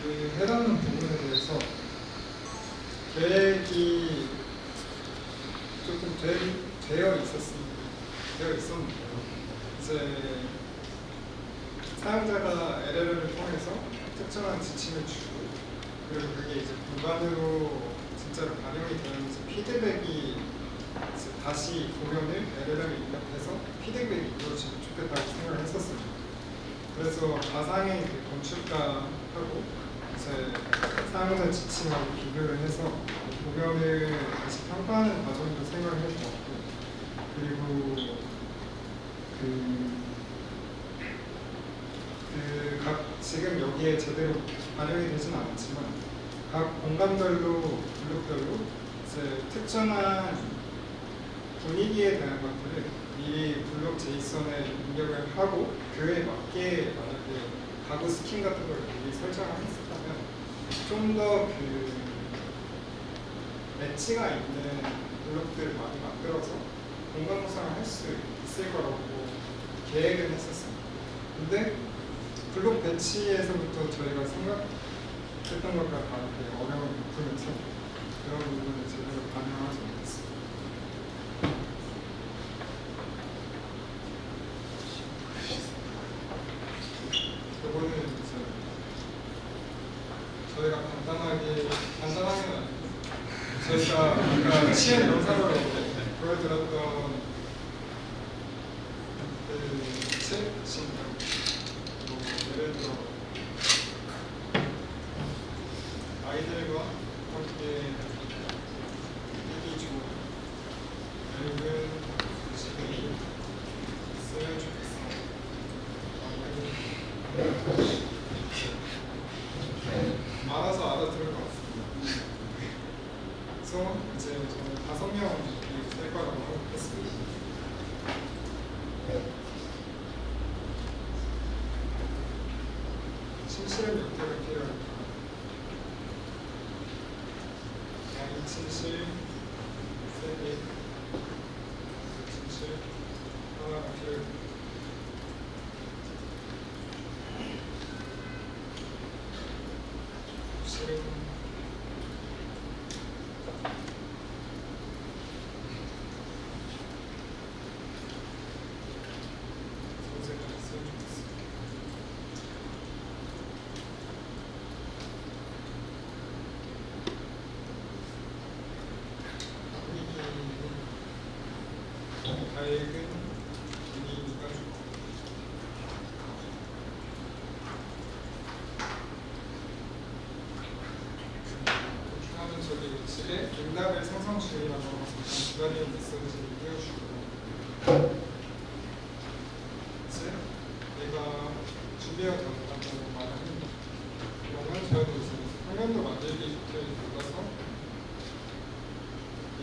그 해당 부분에 대해서 계획이 조금 되어 있었는데요. 이제 사용자가 LLM을 통해서 특정한 지침을 주고 그리고 그게 이제 문간으로 진짜로 반영이 되면서 피드백이 이제 다시 보면을 LLM에 입력해서 피드백이 이루어지면 좋겠다고 생각을 했었습니다. 그래서 가상의 그 건축가하고 이제 사용자 지침하고 비교를 해서 보면을 다시 평가하는 과정도 생각을 해보았고 그리고 지금 여기에 제대로 반영이 되지는 않았지만 각 공간별로 블록별로 이제 특정한 분위기에 대한 것들을 미리 블록 제이슨에 입력을 하고 그에 맞게 만약에 가구 스킨 같은 걸 미리 설정을 했었다면 좀 더 그 매치가 있는 블록들을 많이 만들어서 공간 구성을 할 수 있을 거라고 계획을 했었습니다. 근데 블록 배치에서부터 저희가 생각했던 것과 다르게 어려움을 겪으면서 그런 부분을 제대로 반영하지 못했습니다. 이거는 이제 저희가 간단하게는 아니고 저희가 아까 시행 영상으로 보여드렸던 그 책인가요? 예를 들어 아이들과 함께 얘기 중 교육은 지금 쓰면 좋겠어. 많아서 알아들을 것 같습니다. 그래서 이제 저는 5명이 될 거라고 했습니다. 침실은 몇 개가 필요할까? 양이 침실 3개, 침실 하나가 필요합니다. 실은 선생님이 쓰면 좋겠습니다. 밝은 분위기가 좋고 하는 저기 집에 응답을 생성 중이라고 해서 주변에 메시지를 띄워주고 이제 내가 준비가 되었다고 말하는 그러면 저희도 이제 화면도 만들기 좋게 눌러서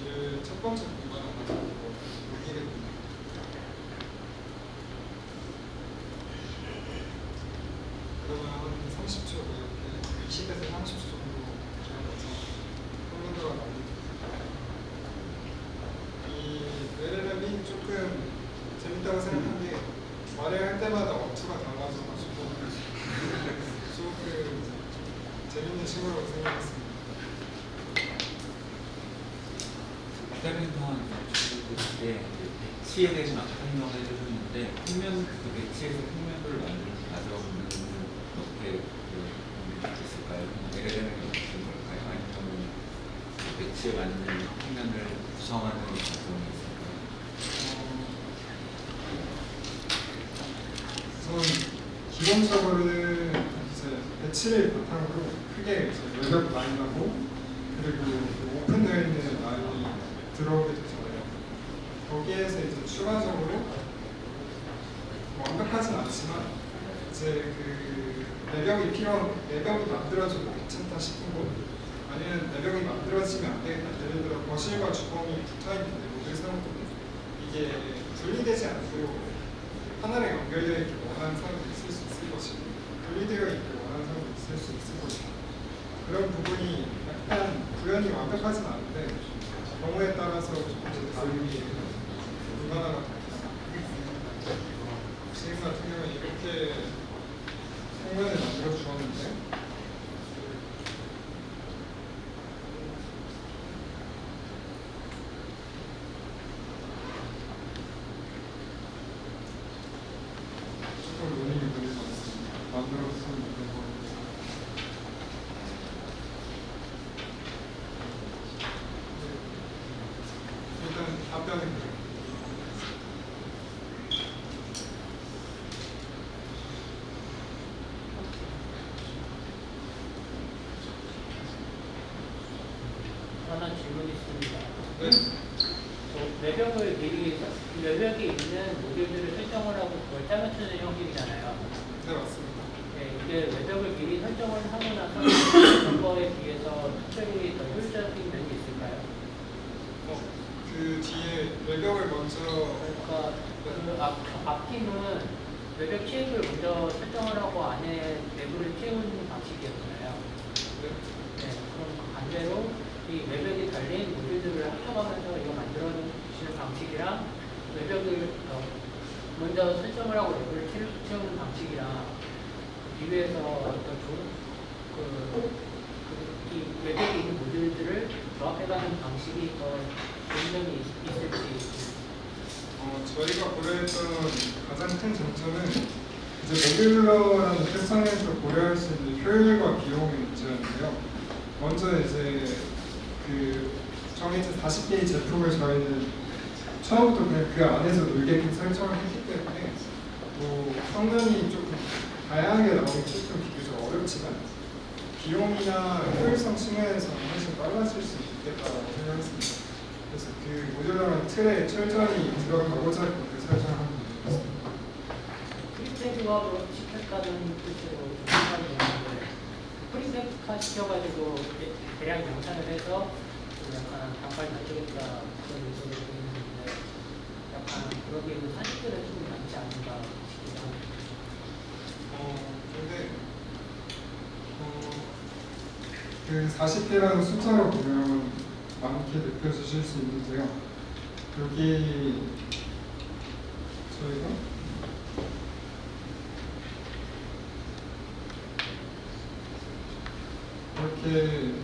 이를 첫 번째 공간을 가지고 여기게 됩니다. 그러면 한 30초 이렇게 20에서 30초 정도 기다려서 컴퓨터가 나옵니다. 이 LLM이 조금 재밌다고 생각한 게 말을 할 때마다 어투가 달라져가지고 조금 재밌는 친구라고 생각했습니다. 기다리는 때 배치에 대해서 아까 설명을 해주셨는데 평면 그 배치에서 평면을 가져오는 어떻게 있을까요? LLM이 어떤 걸까요? 아니면 배치에 맞는 평면을 구성하는 과정이 있을까요? 우선 기본적으로는 이제 배치를 바탕으로 크게 이제 외벽 라인하고 그리고 오픈되어 있는 라인이 들어오게 되잖아요. 거기에서 이제 추가적으로 완벽하진 않지만 이제 그 내벽이 만들어져도 괜찮다 싶은 곳 아니면 내벽이 만들어지면 안 되겠다. 예를 들어 거실과 주방이 붙어 있는데 모듈 사용법은 이게 분리되지 않도록 하나로 연결되어 있기 원하는 사람도 있을 수 있을 것이고 분리되어 있기 원하는 사람도 있을 수 있을 것이고 그런 부분이 약간 구현이 완벽하진 않은데 경우에 따라서 조금씩 다르게 불가능한 것 같아요. 지금 같은 경우는 이렇게 평면을 만들어 주었는데 조금 논의를 드리겠습니다. 만들었으면 일단 답변을 드릴게요. 하나 질문이 있습니다. 외벽을 미리 외벽에 있는 모듈들을 설정을 하고 그걸 짜면 쓰는 형식이잖아요. 네, 맞습니다. 네, 이게 외벽을 미리 설정을 하고 나서 그런 거에 비해서 특별히 더 효율적인 면이 있을까요? 그 뒤에 외벽을 먼저 그러니까 그 앞팀은 외벽 쉐입을 먼저 설정을 하고 안에 내부를 채우는 방식이었잖아요. 네, 그럼 반대로 이 외벽에 달린 모듈들을 합쳐가면서 이거 만들어주시는 방식이랑 외벽을 먼저 설정을 하고 내부를 채우는 방식이랑 비교해서 어떤 이 외벽에 있는 모듈들을 조합해가는 방식이 더 좋은 점이 있을지. 저희가 고려했던 가장 큰 장점은 이제 모듈러라는 특성에서 고려할 수 있는 효율과 비용의 문제였는데요. 먼저 이제 그 정해진 40개의 제품을 저희는 처음부터 그냥 그 안에서 놀게끔 설정을 했기 때문에 뭐 성능이 조금 다양하게 나오기 조금 비교적 어렵지만 비용이나 효율성 측면에서는 훨씬 빨라질 수 있겠다고 생각했습니다. 그래서 그 모듈러라는 틀에 철저히 들어가고자 그렇게 설정하는 것입니다. 프리팩과 시팩까는 뜻으로 생각이 되는데 프리팩화 시켜가지고 대량 양산을 해서 약간 단발 만들겠다 그런 의도를 보이는데 약간 그러기에는 사실들은 좀 많지 않은가 싶기도 합니다. 근데 그 40개라는 숫자로 보면 많게 느껴지실 수 있는데요. 여기 저희가 이렇게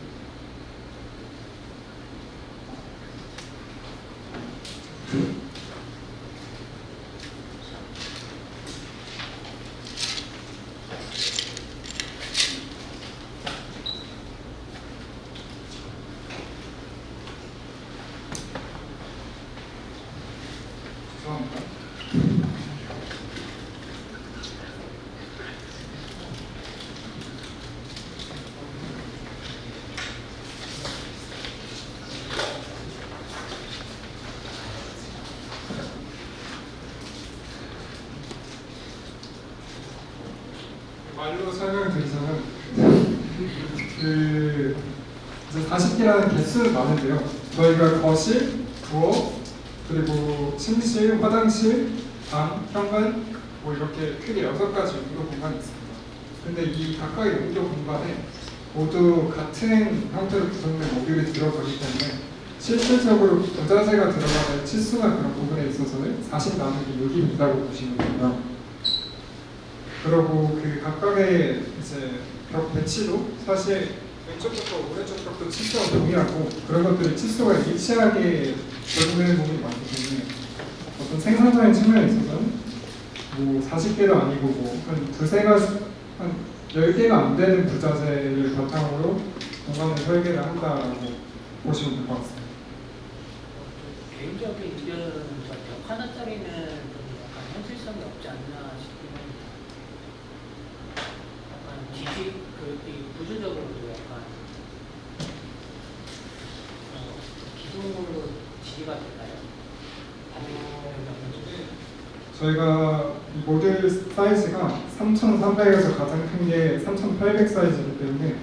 죄송합니다. 말로 설명을 드리자면 그 이제 40개라는 개수는 많은데요. 저희가 거실, 부엌, 그리고 침실, 화장실, 방, 현관 뭐 이렇게 크게 6가지 용도 공간이 있습니다. 근데 이 각각의 용도 공간에 모두 같은 형태로 구성된 모듈이 들어가기 때문에 실질적으로 부자재가 들어가는 치수나 그런 부분에 있어서는 40 나누기 6이 있다고 보시면 됩니다. 그리고 그 각각의 이제 벽 배치도 사실 왼쪽 벽과 오른쪽 벽도 치수가 동일하고 그런 것들이 치수가 일치하게 적용되는 부분이 많기 때문에 어떤 생산적인 측면에 있어서는 뭐 40개도 아니고 뭐 한 두세 가지 한 10개가 안 되는 부자재를 바탕으로 공간을 설계를 한다라고 보시면 될 것 같습니다. 개인적인 의견은 벽 하나짜리는 좀 약간 현실성이 없지 않나 싶긴 합니다. 약간 구조적으로도 약간 기둥으로 지지가 될까요? 저희가 이 모듈 사이즈가 3,300에서 가장 큰 게 3,800 사이즈이기 때문에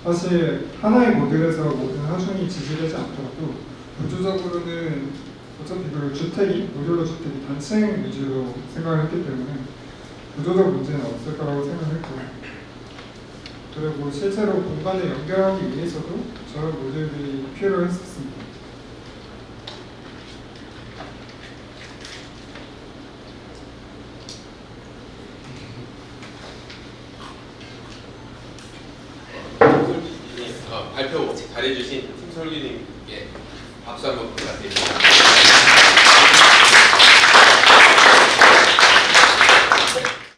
사실 하나의 모듈에서 모든 하중이 지지되지 않더라도 구조적으로는 어차피 그 주택이 모듈러 주택이 단층 위주로 생각을 했기 때문에 구조적 문제는 없을 거라고 생각했고요. 그리고 실제로 공간을 연결하기 위해서도 저런 모듈들이 필요했었습니다. 발표 잘해주신 팀 설계님께 박수 한번 부탁드립니다.